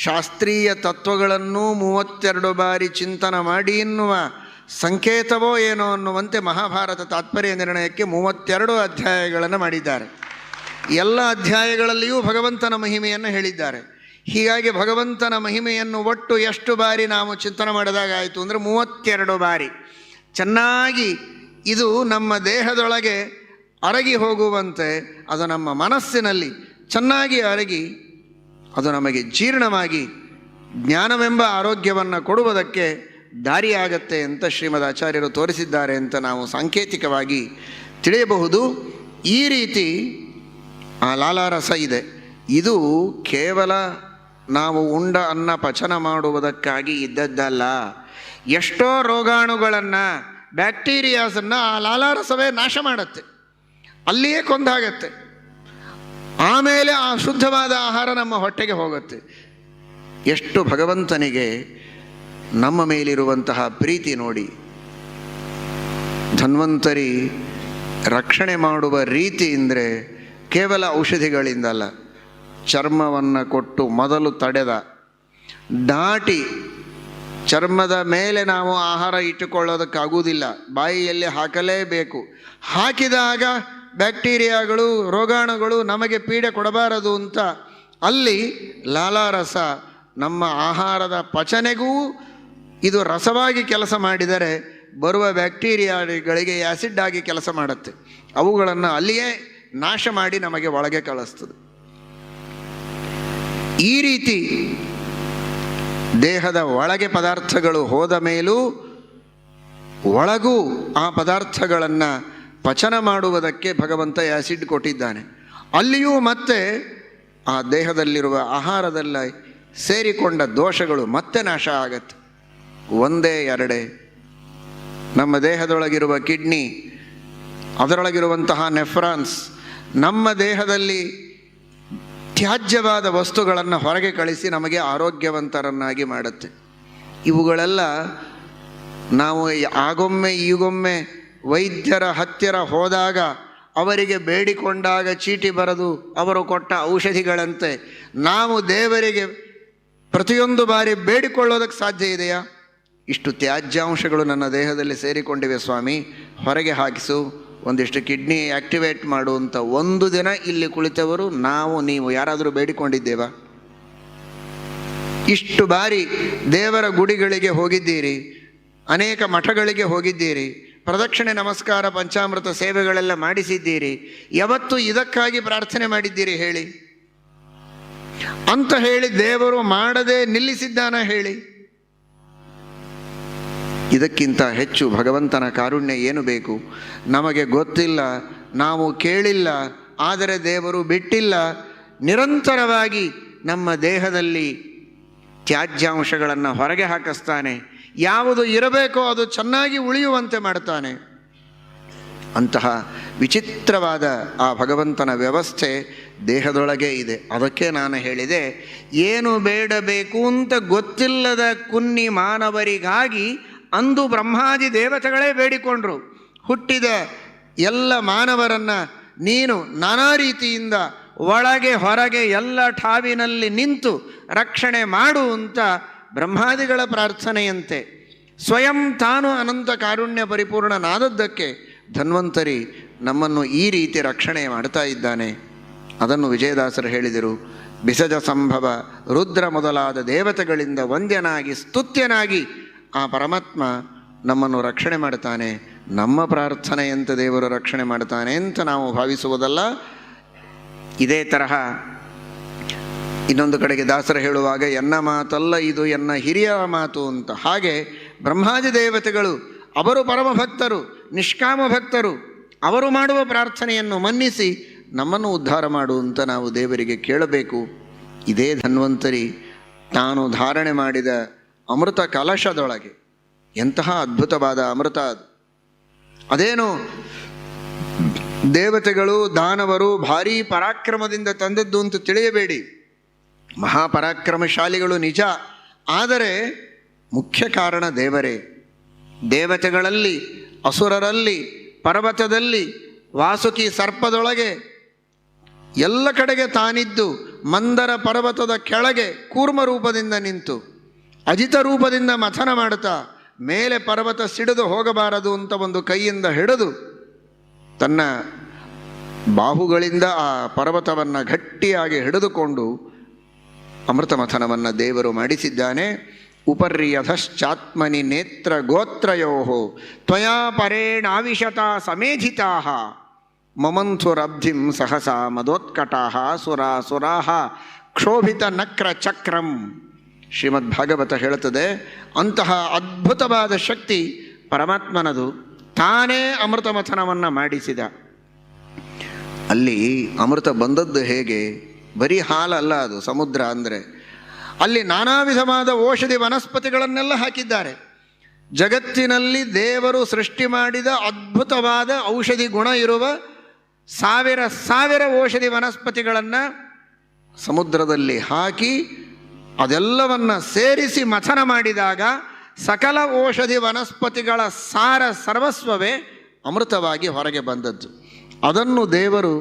[SPEAKER 1] ಶಾಸ್ತ್ರೀಯ ತತ್ವಗಳನ್ನು 32 ಬಾರಿ ಚಿಂತನ ಮಾಡಿ ಎನ್ನುವ ಸಂಕೇತವೋ ಏನೋ ಅನ್ನುವಂತೆ ಮಹಾಭಾರತ ತಾತ್ಪರ್ಯ ನಿರ್ಣಯಕ್ಕೆ 32 ಅಧ್ಯಾಯಗಳನ್ನು ಮಾಡಿದ್ದಾರೆ. ಎಲ್ಲ ಅಧ್ಯಾಯಗಳಲ್ಲಿಯೂ ಭಗವಂತನ ಮಹಿಮೆಯನ್ನು ಹೇಳಿದ್ದಾರೆ. ಹೀಗಾಗಿ ಭಗವಂತನ ಮಹಿಮೆಯನ್ನು ಒಟ್ಟು ಎಷ್ಟು ಬಾರಿ ನಾವು ಚಿಂತನೆ ಮಾಡಿದಾಗಾಯಿತು ಅಂದರೆ 32 ಬಾರಿ ಚೆನ್ನಾಗಿ ಇದು ನಮ್ಮ ದೇಹದೊಳಗೆ ಅರಗಿ ಹೋಗುವಂತೆ, ಅದು ನಮ್ಮ ಮನಸ್ಸಿನಲ್ಲಿ ಚೆನ್ನಾಗಿ ಅರಗಿ ಅದು ನಮಗೆ ಜೀರ್ಣವಾಗಿ ಜ್ಞಾನವೆಂಬ ಆರೋಗ್ಯವನ್ನು ಕೊಡುವುದಕ್ಕೆ ದಾರಿಯಾಗತ್ತೆ ಅಂತ ಶ್ರೀಮದ್ ಆಚಾರ್ಯರು ತೋರಿಸಿದ್ದಾರೆ ಅಂತ ನಾವು ಸಾಂಕೇತಿಕವಾಗಿ ತಿಳಿಯಬಹುದು. ಈ ರೀತಿ ಆ ಲಾಲಾರಸ ಇದೆ. ಇದು ಕೇವಲ ನಾವು ಉಂಡ ಅನ್ನ ಪಚನ ಮಾಡುವುದಕ್ಕಾಗಿ ಇದ್ದದ್ದಲ್ಲ. ಎಷ್ಟೋ ರೋಗಾಣುಗಳನ್ನು, ಬ್ಯಾಕ್ಟೀರಿಯಾಸನ್ನು ಆ ಲಾಲಾರಸವೇ ನಾಶ ಮಾಡುತ್ತೆ, ಅಲ್ಲಿಯೇ ಕೊಂದಾಗತ್ತೆ. ಆಮೇಲೆ ಆ ಶುದ್ಧವಾದ ಆಹಾರ ನಮ್ಮ ಹೊಟ್ಟೆಗೆ ಹೋಗುತ್ತೆ. ಎಷ್ಟು ಭಗವಂತನಿಗೆ ನಮ್ಮ ಮೇಲಿರುವಂತಹ ಪ್ರೀತಿ ನೋಡಿ. ಧನ್ವಂತರಿ ರಕ್ಷಣೆ ಮಾಡುವ ರೀತಿ ಅಂದರೆ ಕೇವಲ ಔಷಧಿಗಳಿಂದಲ್ಲ, ಚರ್ಮವನ್ನು ಕೊಟ್ಟು ಮೊದಲು ತಡೆದ, ದಾಟಿ ಚರ್ಮದ ಮೇಲೆ ನಾವು ಆಹಾರ ಇಟ್ಟುಕೊಳ್ಳೋದಕ್ಕಾಗುವುದಿಲ್ಲ, ಬಾಯಿಯಲ್ಲಿ ಹಾಕಲೇಬೇಕು. ಹಾಕಿದಾಗ ಬ್ಯಾಕ್ಟೀರಿಯಾಗಳು, ರೋಗಾಣುಗಳು ನಮಗೆ ಪೀಡೆ ಕೊಡಬಾರದು ಅಂತ ಅಲ್ಲಿ ಲಾಲಾರಸ ನಮ್ಮ ಆಹಾರದ ಪಚನೆಗೂ ಇದು ರಸವಾಗಿ ಕೆಲಸ ಮಾಡಿದರೆ ಬರುವ ಬ್ಯಾಕ್ಟೀರಿಯಾಗಳಿಗೆ ಆ್ಯಸಿಡ್ ಆಗಿ ಕೆಲಸ ಮಾಡುತ್ತೆ. ಅವುಗಳನ್ನು ಅಲ್ಲಿಯೇ ನಾಶ ಮಾಡಿ ನಮಗೆ ಒಳಗೆ ಕಳಿಸ್ತದೆ. ಈ ರೀತಿ ದೇಹದ ಒಳಗೆ ಪದಾರ್ಥಗಳು ಹೋದ ಮೇಲೂ ಒಳಗೂ ಆ ಪದಾರ್ಥಗಳನ್ನು ಪಚನ ಮಾಡುವುದಕ್ಕೆ ಭಗವಂತ ಆ್ಯಸಿಡ್ ಕೊಟ್ಟಿದ್ದಾನೆ. ಅಲ್ಲಿಯೂ ಮತ್ತೆ ಆ ದೇಹದಲ್ಲಿರುವ ಆಹಾರದಲ್ಲಿ ಸೇರಿಕೊಂಡ ದೋಷಗಳು ಮತ್ತೆ ನಾಶ ಆಗತ್ತೆ. ಒಂದೇ ಎರಡೇ. ನಮ್ಮ ದೇಹದೊಳಗಿರುವ ಕಿಡ್ನಿ, ಅದರೊಳಗಿರುವಂತಹ ನೆಫ್ರಾನ್ಸ್ ನಮ್ಮ ದೇಹದಲ್ಲಿ ತ್ಯಾಜ್ಯವಾದ ವಸ್ತುಗಳನ್ನು ಹೊರಗೆ ಕಳಿಸಿ ನಮಗೆ ಆರೋಗ್ಯವಂತರನ್ನಾಗಿ ಮಾಡುತ್ತೆ. ಇವುಗಳೆಲ್ಲ ನಾವು ಆಗೊಮ್ಮೆ ಈಗೊಮ್ಮೆ ವೈದ್ಯರ ಹತ್ತಿರ ಹೋದಾಗ ಅವರಿಗೆ ಬೇಡಿಕೊಂಡಾಗ ಚೀಟಿ ಬರೆದು ಅವರು ಕೊಟ್ಟ ಔಷಧಿಗಳಂತೆ ನಾವು ದೇವರಿಗೆ ಪ್ರತಿಯೊಂದು ಬಾರಿ ಬೇಡಿಕೊಳ್ಳೋದಕ್ಕೆ ಸಾಧ್ಯ ಇದೆಯಾ? ಇಷ್ಟು ತ್ಯಾಜ್ಯಾಂಶಗಳು ನನ್ನ ದೇಹದಲ್ಲಿ ಸೇರಿಕೊಂಡಿವೆ ಸ್ವಾಮಿ, ಹೊರಗೆ ಹಾಕಿಸು, ಒಂದಿಷ್ಟು ಕಿಡ್ನಿ ಆ್ಯಕ್ಟಿವೇಟ್ ಮಾಡು ಅಂತ ಒಂದು ದಿನ ಇಲ್ಲಿ ಕುಳಿತವರು ನೀವು ಯಾರಾದರೂ ಬೇಡಿಕೊಂಡಿದ್ದೇವಾ? ಇಷ್ಟು ಬಾರಿ ದೇವರ ಗುಡಿಗಳಿಗೆ ಹೋಗಿದ್ದೀರಿ, ಅನೇಕ ಮಠಗಳಿಗೆ ಹೋಗಿದ್ದೀರಿ, ಪ್ರದಕ್ಷಿಣೆ ನಮಸ್ಕಾರ ಪಂಚಾಮೃತ ಸೇವೆಗಳೆಲ್ಲ ಮಾಡಿಸಿದ್ದೀರಿ, ಯಾವತ್ತು ಇದಕ್ಕಾಗಿ ಪ್ರಾರ್ಥನೆ ಮಾಡಿದ್ದೀರಿ ಹೇಳಿ? ಅಂತ ಹೇಳಿ ದೇವರು ಮಾಡದೆ ನಿಲ್ಲಿಸಿದ್ದಾನ ಹೇಳಿ? ಇದಕ್ಕಿಂತ ಹೆಚ್ಚು ಭಗವಂತನ ಕಾರುಣ್ಯ ಏನು ಬೇಕು? ನಮಗೆ ಗೊತ್ತಿಲ್ಲ, ನಾವು ಕೇಳಿಲ್ಲ, ಆದರೆ ದೇವರು ಬಿಟ್ಟಿಲ್ಲ. ನಿರಂತರವಾಗಿ ನಮ್ಮ ದೇಹದಲ್ಲಿ ತ್ಯಾಜ್ಯಾಂಶಗಳನ್ನು ಹೊರಗೆ ಹಾಕಿಸ್ತಾನೆ. ಯಾವುದು ಇರಬೇಕೋ ಅದು ಚೆನ್ನಾಗಿ ಉಳಿಯುವಂತೆ ಮಾಡ್ತಾನೆ. ಅಂತಹ ವಿಚಿತ್ರವಾದ ಆ ಭಗವಂತನ ವ್ಯವಸ್ಥೆ ದೇಹದೊಳಗೆ ಇದೆ. ಅದಕ್ಕೆ ನಾನು ಹೇಳಿದೆ, ಏನು ಬೇಡಬೇಕು ಅಂತ ಗೊತ್ತಿಲ್ಲದ ಕುನ್ನಿ ಮಾನವರಿಗಾಗಿ ಅಂದು ಬ್ರಹ್ಮಾದಿ ದೇವತೆಗಳೇ ಬೇಡಿಕೊಂಡ್ರು. ಹುಟ್ಟಿದ ಎಲ್ಲ ಮಾನವರನ್ನು ನೀನು ನಾನಾ ರೀತಿಯಿಂದ ಒಳಗೆ ಹೊರಗೆ ಎಲ್ಲ ಠಾವಿನಲ್ಲಿ ನಿಂತು ರಕ್ಷಣೆ ಮಾಡು ಅಂತ ಬ್ರಹ್ಮಾದಿಗಳ ಪ್ರಾರ್ಥನೆಯಂತೆ ಸ್ವಯಂ ತಾನು ಅನಂತ ಕಾರುಣ್ಯ ಪರಿಪೂರ್ಣನಾದದ್ದಕ್ಕೆ ಧನ್ವಂತರಿ ನಮ್ಮನ್ನು ಈ ರೀತಿ ರಕ್ಷಣೆ ಮಾಡ್ತಾ ಇದ್ದಾನೆ. ಅದನ್ನು ವಿಜಯದಾಸರು ಹೇಳಿದರು. ಬಿಸಜ ಸಂಭವ ರುದ್ರ ಮೊದಲಾದ ದೇವತೆಗಳಿಂದ ವಂದ್ಯನಾಗಿ ಸ್ತುತ್ಯನಾಗಿ ಆ ಪರಮಾತ್ಮ ನಮ್ಮನ್ನು ರಕ್ಷಣೆ ಮಾಡ್ತಾನೆ. ನಮ್ಮ ಪ್ರಾರ್ಥನೆಯಂತೆ ದೇವರು ರಕ್ಷಣೆ ಮಾಡ್ತಾನೆ ಅಂತ ನಾವು ಭಾವಿಸುವುದಲ್ಲ. ಇದೇ ತರಹ ಇನ್ನೊಂದು ಕಡೆಗೆ ದಾಸರು ಹೇಳುವಾಗ ಎನ್ನ ಮಾತಲ್ಲ ಇದು ಎನ್ನ ಹಿರಿಯರ ಮಾತು ಅಂತ. ಹಾಗೆ ಬ್ರಹ್ಮಾದಿ ದೇವತೆಗಳು ಅವರು ಪರಮ ಭಕ್ತರು, ನಿಷ್ಕಾಮ ಭಕ್ತರು, ಅವರು ಮಾಡುವ ಪ್ರಾರ್ಥನೆಯನ್ನು ಮನ್ನಿಸಿ ನಮ್ಮನ್ನು ಉದ್ಧಾರ ಮಾಡು ಅಂತ ನಾವು ದೇವರಿಗೆ ಕೇಳಬೇಕು. ಇದೇ ಧನ್ವಂತರಿ ತಾನು ಧಾರಣೆ ಮಾಡಿದ ಅಮೃತ ಕಲಶದೊಳಗೆ ಎಂತಹ ಅದ್ಭುತವಾದ ಅಮೃತ ಅದು. ಅದೇನು ದೇವತೆಗಳು ದಾನವರು ಭಾರೀ ಪರಾಕ್ರಮದಿಂದ ತಂದದ್ದು ಅಂತ ತಿಳಿಯಬೇಡಿ. ಮಹಾಪರಾಕ್ರಮಶಾಲಿಗಳು ನಿಜ, ಆದರೆ ಮುಖ್ಯ ಕಾರಣ ದೇವರೇ. ದೇವತೆಗಳಲ್ಲಿ, ಅಸುರರಲ್ಲಿ, ಪರ್ವತದಲ್ಲಿ, ವಾಸುಕಿ ಸರ್ಪದೊಳಗೆ ಎಲ್ಲ ಕಡೆಗೆ ತಾನಿದ್ದು ಮಂದರ ಪರ್ವತದ ಕೆಳಗೆ ಕೂರ್ಮ ರೂಪದಿಂದ ನಿಂತು ಅಜಿತ ರೂಪದಿಂದ ಮಥನ ಮಾಡುತ್ತಾ ಮೇಲೆ ಪರ್ವತ ಸಿಡಿದು ಹೋಗಬಾರದು ಅಂತ ಒಂದು ಕೈಯಿಂದ ಹಿಡಿದು ತನ್ನ ಬಾಹುಗಳಿಂದ ಆ ಪರ್ವತವನ್ನು ಗಟ್ಟಿಯಾಗಿ ಹಿಡಿದುಕೊಂಡು ಅಮೃತ ಮಥನವನ್ನು ದೇವರು ಮಾಡಿಸಿದ್ದಾನೆ. ಉಪರ್ಯಧಶ್ಚಾತ್ಮನಿ ನೇತ್ರ ಗೋತ್ರಯೋ ತ್ವಯಾ ಪರೇಣಾವಿಶತ ಸಮೇಧಿತಾ ಮಮಂಥುರಬ್ಧಿಂ ಸಹಸಾ ಮದೋತ್ಕಟಾ ಸುರಾಸುರಾ ಕ್ಷೋಭಿತ ನಕ್ರ ಚಕ್ರಂ. ಶ್ರೀಮದ್ಭಾಗವತ ಹೇಳುತ್ತದೆ, ಅಂತಹ ಅದ್ಭುತವಾದ ಶಕ್ತಿ ಪರಮಾತ್ಮನದು. ತಾನೇ ಅಮೃತ ಮಥನವನ್ನು ಮಾಡಿಸಿದ. ಅಲ್ಲಿ ಅಮೃತ ಬಂದದ್ದು ಹೇಗೆ? ಬರೀ ಹಾಲಲ್ಲ, ಅದು ಸಮುದ್ರ. ಅಂದರೆ ಅಲ್ಲಿ ನಾನಾ ವಿಧವಾದ ಔಷಧಿ ವನಸ್ಪತಿಗಳನ್ನೆಲ್ಲ ಹಾಕಿದ್ದಾರೆ. ಜಗತ್ತಿನಲ್ಲಿ ದೇವರು ಸೃಷ್ಟಿ ಮಾಡಿದ ಅದ್ಭುತವಾದ ಔಷಧಿ ಗುಣ ಇರುವ ಸಾವಿರ ಔಷಧಿ ವನಸ್ಪತಿಗಳನ್ನು ಸಮುದ್ರದಲ್ಲಿ ಹಾಕಿ ಅದೆಲ್ಲವನ್ನು ಸೇರಿಸಿ ಮಥನ ಮಾಡಿದಾಗ ಸಕಲ ಔಷಧಿ ವನಸ್ಪತಿಗಳ ಸಾರ ಸರ್ವಸ್ವವೇ ಅಮೃತವಾಗಿ ಹೊರಗೆ ಬಂದದ್ದು. ಅದನ್ನು ದೇವರು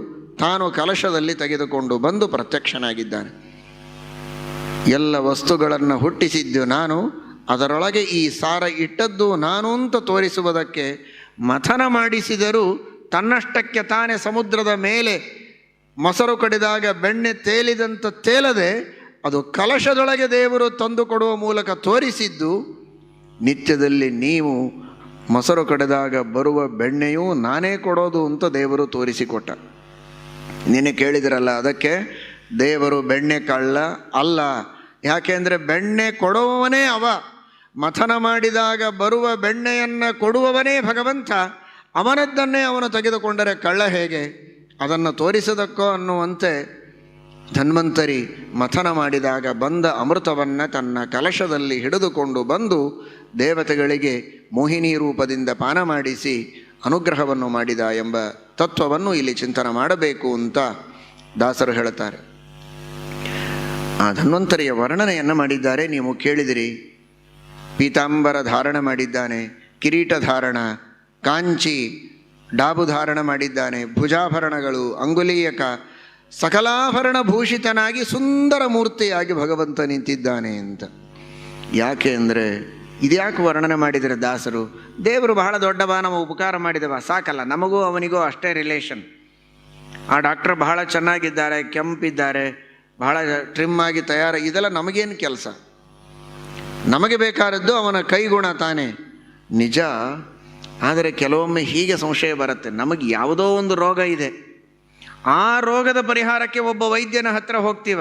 [SPEAKER 1] ತಾನು ಕಲಶದಲ್ಲಿ ತೆಗೆದುಕೊಂಡು ಬಂದು ಪ್ರತ್ಯಕ್ಷನಾಗಿದ್ದಾನೆ. ಎಲ್ಲ ವಸ್ತುಗಳನ್ನು ಹುಟ್ಟಿಸಿದ್ದು ನಾನು, ಅದರೊಳಗೆ ಈ ಸಾರ ಇಟ್ಟದ್ದು ನಾನು ಅಂತ ತೋರಿಸುವುದಕ್ಕೆ ಮಥನ ಮಾಡಿಸಿದರೂ ತನ್ನಷ್ಟಕ್ಕೆ ತಾನೇ ಸಮುದ್ರದ ಮೇಲೆ ಮೊಸರು ಕಡಿದಾಗ ಬೆಣ್ಣೆ ತೇಲಿದಂತ ತೇಲದೆ ಅದು ಕಲಶದೊಳಗೆ ದೇವರು ತಂದು ಕೊಡುವ ಮೂಲಕ ತೋರಿಸಿದ್ದು. ನಿತ್ಯದಲ್ಲಿ ನೀವು ಮೊಸರು ಕಡಿದಾಗ ಬರುವ ಬೆಣ್ಣೆಯೂ ನಾನೇ ಕೊಡೋದು ಅಂತ ದೇವರು ತೋರಿಸಿಕೊಟ್ಟ. ನೀನು ಕೇಳಿದಿರಲ್ಲ, ಅದಕ್ಕೆ ದೇವರು ಬೆಣ್ಣೆ ಕಳ್ಳ ಅಲ್ಲ. ಯಾಕೆಂದರೆ ಬೆಣ್ಣೆ ಕೊಡುವವನೇ ಅವ. ಮಥನ ಮಾಡಿದಾಗ ಬರುವ ಬೆಣ್ಣೆಯನ್ನು ಕೊಡುವವನೇ ಭಗವಂತ. ಅವನದ್ದನ್ನೇ ಅವನು ತೆಗೆದುಕೊಂಡರೆ ಕಳ್ಳ ಹೇಗೆ? ಅದನ್ನು ತೋರಿಸೋದಕ್ಕೋ ಅನ್ನುವಂತೆ ಧನ್ವಂತರಿ ಮಥನ ಮಾಡಿದಾಗ ಬಂದ ಅಮೃತವನ್ನು ತನ್ನ ಕಲಶದಲ್ಲಿ ಹಿಡಿದುಕೊಂಡು ಬಂದು ದೇವತೆಗಳಿಗೆ ಮೋಹಿನಿ ರೂಪದಿಂದ ಪಾನ ಮಾಡಿಸಿ ಅನುಗ್ರಹವನ್ನು ಮಾಡಿದ ಎಂಬ ತತ್ವವನ್ನು ಇಲ್ಲಿ ಚಿಂತನೆ ಮಾಡಬೇಕು ಅಂತ ದಾಸರು ಹೇಳುತ್ತಾರೆ. ಆ ಧನ್ವಂತರಿಯ ವರ್ಣನೆಯನ್ನು ಮಾಡಿದ್ದಾರೆ. ನೀವು ಕೇಳಿದಿರಿ. ಪೀತಾಂಬರ ಧಾರಣ ಮಾಡಿದ್ದಾನೆ, ಕಿರೀಟ ಧಾರಣ, ಕಾಂಚಿ ಡಾಬು ಧಾರಣ ಮಾಡಿದ್ದಾನೆ, ಭುಜಾಭರಣಗಳು, ಅಂಗುಲೀಯಕ, ಸಕಲಾಭರಣ ಭೂಷಿತನಾಗಿ ಸುಂದರ ಮೂರ್ತಿಯಾಗಿ ಭಗವಂತ ನಿಂತಿದ್ದಾನೆ ಅಂತ. ಯಾಕೆ ಅಂದರೆ ಇದ್ಯಾಕೆ ವರ್ಣನೆ ಮಾಡಿದರೆ ದಾಸರು? ದೇವರು ಬಹಳ ದೊಡ್ಡವ, ನಮ್ಮ ಉಪಕಾರ ಮಾಡಿದವ ಸಾಕಲ್ಲ, ನಮಗೂ ಅವನಿಗೂ ಅಷ್ಟೇ ರಿಲೇಷನ್. ಆ ಡಾಕ್ಟರ್ ಬಹಳ ಚೆನ್ನಾಗಿದ್ದಾರೆ, ಕೆಂಪಿದ್ದಾರೆ, ಬಹಳ ಟ್ರಿಮ್ ಆಗಿ ಇದೆಲ್ಲ ನಮಗೇನು ಕೆಲಸ? ನಮಗೆ ಬೇಕಾದದ್ದು ಅವನ ಕೈಗುಣ ತಾನೇ. ನಿಜ. ಆದರೆ ಕೆಲವೊಮ್ಮೆ ಹೀಗೆ ಸಂಶಯ ಬರುತ್ತೆ, ನಮಗೆ ಯಾವುದೋ ಒಂದು ರೋಗ ಇದೆ, ಆ ರೋಗದ ಪರಿಹಾರಕ್ಕೆ ಒಬ್ಬ ವೈದ್ಯನ ಹತ್ರ ಹೋಗ್ತೀವ.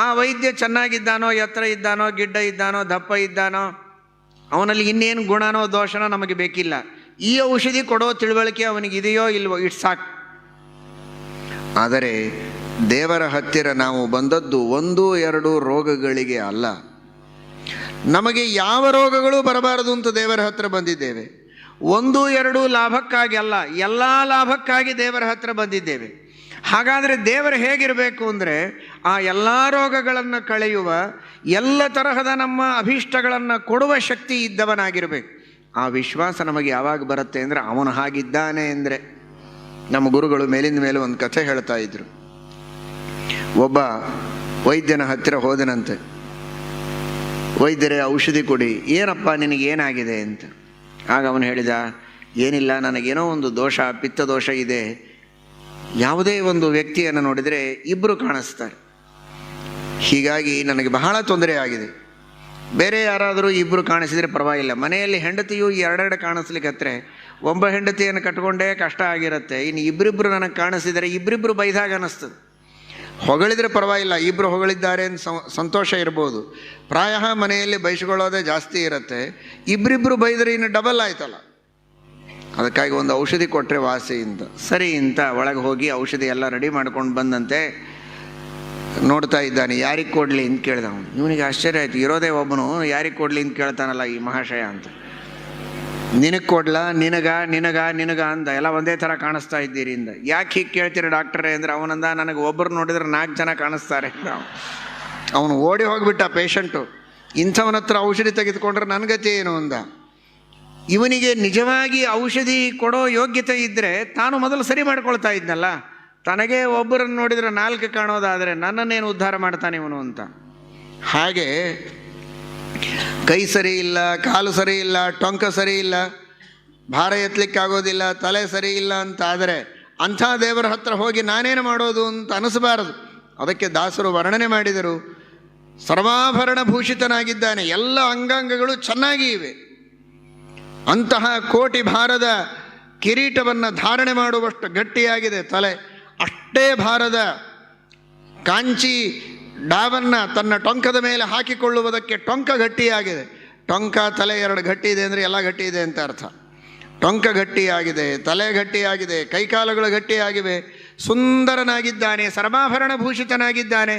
[SPEAKER 1] ಆ ವೈದ್ಯ ಚೆನ್ನಾಗಿದ್ದಾನೋ, ಎತ್ತರ ಇದ್ದಾನೋ, ಗಿಡ್ಡ ಇದ್ದಾನೋ, ದಪ್ಪ ಇದ್ದಾನೋ, ಅವನಲ್ಲಿ ಇನ್ನೇನು ಗುಣನೋ ದೋಷನೋ ನಮಗೆ ಬೇಕಿಲ್ಲ. ಈ ಔಷಧಿ ಕೊಡೋ ತಿಳುವಳಿಕೆ ಅವನಿಗಿದೆಯೋ ಇಲ್ವೋ, ಇಷ್ಟು ಸಾಕು. ಆದರೆ ದೇವರ ಹತ್ತಿರ ನಾವು ಬಂದದ್ದು 1-2 ರೋಗಗಳಿಗೆ ಅಲ್ಲ. ನಮಗೆ ಯಾವ ರೋಗಗಳು ಬರಬಾರದು ಅಂತ ದೇವರ ಹತ್ರ ಬಂದಿದ್ದೇವೆ. 1-2 ಲಾಭಕ್ಕಾಗಿ ಅಲ್ಲ, ಎಲ್ಲ ಲಾಭಕ್ಕಾಗಿ ದೇವರ ಹತ್ರ ಬಂದಿದ್ದೇವೆ. ಹಾಗಾದರೆ ದೇವರು ಹೇಗಿರಬೇಕು ಅಂದರೆ ಆ ಎಲ್ಲ ರೋಗಗಳನ್ನು ಕಳೆಯುವ, ಎಲ್ಲ ತರಹದ ನಮ್ಮ ಅಭೀಷ್ಟಗಳನ್ನು ಕೊಡುವ ಶಕ್ತಿ ಇದ್ದವನಾಗಿರಬೇಕು. ಆ ವಿಶ್ವಾಸ ನಮಗೆ ಯಾವಾಗ ಬರುತ್ತೆ ಅಂದರೆ ಅವನು ಹಾಗಿದ್ದಾನೆ ಅಂದರೆ. ನಮ್ಮ ಗುರುಗಳು ಮೇಲಿಂದ ಮೇಲೆ ಒಂದು ಕಥೆ ಹೇಳ್ತಾ ಇದ್ರು. ಒಬ್ಬ ವೈದ್ಯನ ಹತ್ತಿರ ಹೋದನಂತೆ. ವೈದ್ಯರೇ ಔಷಧಿ ಕೊಡಿ, ಏನಪ್ಪ ನಿನಗೇನಾಗಿದೆ ಅಂತ. ಆಗ ಅವನು ಹೇಳಿದ, ಏನಿಲ್ಲ, ನನಗೇನೋ ಒಂದು ದೋಷ, ಪಿತ್ತ ದೋಷ ಇದೆ. ಯಾವುದೇ ಒಂದು ವ್ಯಕ್ತಿಯನ್ನು ನೋಡಿದರೆ 2 ಕಾಣಿಸ್ತಾರೆ, ಹೀಗಾಗಿ ನನಗೆ ಬಹಳ ತೊಂದರೆ ಆಗಿದೆ. ಬೇರೆ ಯಾರಾದರೂ 2 ಕಾಣಿಸಿದರೆ ಪರವಾಗಿಲ್ಲ, ಮನೆಯಲ್ಲಿ ಹೆಂಡತಿಯು 2 ಕಾಣಿಸ್ಲಿಕ್ಕೆ ಒಬ್ಬ ಹೆಂಡತಿಯನ್ನು ಕಟ್ಕೊಂಡೇ ಕಷ್ಟ ಆಗಿರುತ್ತೆ. ಇನ್ನು 2 ನನಗೆ ಕಾಣಿಸಿದರೆ 2 ಬೈದಾಗ ಅನ್ನಿಸ್ತದೆ. ಹೊಗಳಿದರೆ ಪರವಾಗಿಲ್ಲ, 2 ಹೊಗಳಿದ್ದಾರೆ ಅಂತ ಸಂತೋಷ ಇರ್ಬೋದು. ಪ್ರಾಯ ಮನೆಯಲ್ಲಿ ಬಯಸ್ಕೊಳ್ಳೋದೇ ಜಾಸ್ತಿ ಇರುತ್ತೆ. 2 ಬೈದರೆ ಇನ್ನು ಡಬಲ್ ಆಯ್ತಲ್ಲ. ಅದಕ್ಕಾಗಿ ಒಂದು ಔಷಧಿ ಕೊಟ್ಟರೆ ವಾಸಿ ಅಂತ. ಸರಿ ಅಂತ ಒಳಗೆ ಹೋಗಿ ಔಷಧಿ ಎಲ್ಲ ರೆಡಿ ಮಾಡ್ಕೊಂಡು ಬಂದಂತೆ ನೋಡ್ತಾ ಇದ್ದಾನೆ. ಯಾರಿಗೆ ಕೊಡಲಿ ಅಂತ ಕೇಳ್ದ ಅವನು. ಇವನಿಗೆ ಆಶ್ಚರ್ಯ ಆಯಿತು, ಇರೋದೇ ಒಬ್ಬನು ಯಾರಿಗೆ ಕೊಡಲಿ ಅಂತ ಕೇಳ್ತಾನಲ್ಲ ಈ ಮಹಾಶಯ ಅಂತ. ನಿನಗೆ ಕೊಡ್ಲಾ, ನಿನಗ ಅಂದ. ಎಲ್ಲ ಒಂದೇ ಥರ ಕಾಣಿಸ್ತಾ ಇದ್ದೀರಿ ಇಂದ. ಯಾಕೆ ಹೀಗೆ ಕೇಳ್ತೀರಿ ಡಾಕ್ಟ್ರೇ ಅಂದರೆ ಅವನಂದ, ನನಗೆ ಒಬ್ಬರು ನೋಡಿದ್ರೆ 4 ಜನ ಕಾಣಿಸ್ತಾರೆ. ಅವನು ಓಡಿ ಹೋಗಿಬಿಟ್ಟ ಪೇಷಂಟು. ಇಂಥವನ ಹತ್ರ ಔಷಧಿ ತೆಗೆದುಕೊಂಡ್ರೆ ನನ್ನ ಗತಿ ಏನು ಅಂದ. ಇವನಿಗೆ ನಿಜವಾಗಿ ಔಷಧಿ ಕೊಡೋ ಯೋಗ್ಯತೆ ಇದ್ದರೆ ತಾನು ಮೊದಲು ಸರಿ ಮಾಡ್ಕೊಳ್ತಾ ಇದ್ನಲ್ಲ. ತನಗೆ ಒಬ್ಬರನ್ನು ನೋಡಿದರೆ 4 ಕಾಣೋದಾದರೆ ನನ್ನನ್ನೇನು ಉದ್ಧಾರ ಮಾಡ್ತಾನೆ ಇವನು ಅಂತ. ಹಾಗೆ ಕೈ ಸರಿ ಇಲ್ಲ, ಕಾಲು ಸರಿ ಇಲ್ಲ, ಟೊಂಕ ಸರಿ ಇಲ್ಲ, ಭಾರ ಎತ್ತಲಿಕ್ಕಾಗೋದಿಲ್ಲ, ತಲೆ ಸರಿ ಇಲ್ಲ ಅಂತ ಆದರೆ ಅಂಥ ದೇವರ ಹತ್ರ ಹೋಗಿ ನಾನೇನು ಮಾಡೋದು ಅಂತ ಅನಿಸಬಾರದು. ಅದಕ್ಕೆ ದಾಸರು ವರ್ಣನೆ ಮಾಡಿದರು. ಸರ್ವಾಭರಣ ಭೂಷಿತನಾಗಿದ್ದಾನೆ, ಎಲ್ಲ ಅಂಗಾಂಗಗಳು ಚೆನ್ನಾಗಿ ಇವೆ. ಅಂತಹ ಕೋಟಿ ಭಾರದ ಕಿರೀಟವನ್ನು ಧಾರಣೆ ಮಾಡುವಷ್ಟು ಗಟ್ಟಿಯಾಗಿದೆ ತಲೆ. ಅಷ್ಟೇ ಭಾರದ ಕಾಂಚಿ ಡಾವನ್ನು ತನ್ನ ಟೊಂಕದ ಮೇಲೆ ಹಾಕಿಕೊಳ್ಳುವುದಕ್ಕೆ ಟೊಂಕ ಗಟ್ಟಿಯಾಗಿದೆ. ಟೊಂಕ ತಲೆ 2 ಗಟ್ಟಿ ಇದೆ ಅಂದರೆ ಎಲ್ಲ ಗಟ್ಟಿ ಇದೆ ಅಂತ ಅರ್ಥ. ಟೊಂಕ ಗಟ್ಟಿಯಾಗಿದೆ, ತಲೆ ಗಟ್ಟಿಯಾಗಿದೆ, ಕೈಕಾಲುಗಳು ಗಟ್ಟಿಯಾಗಿವೆ. ಸುಂದರನಾಗಿದ್ದಾನೆ, ಸರ್ವಾಭರಣ ಭೂಷಿತನಾಗಿದ್ದಾನೆ.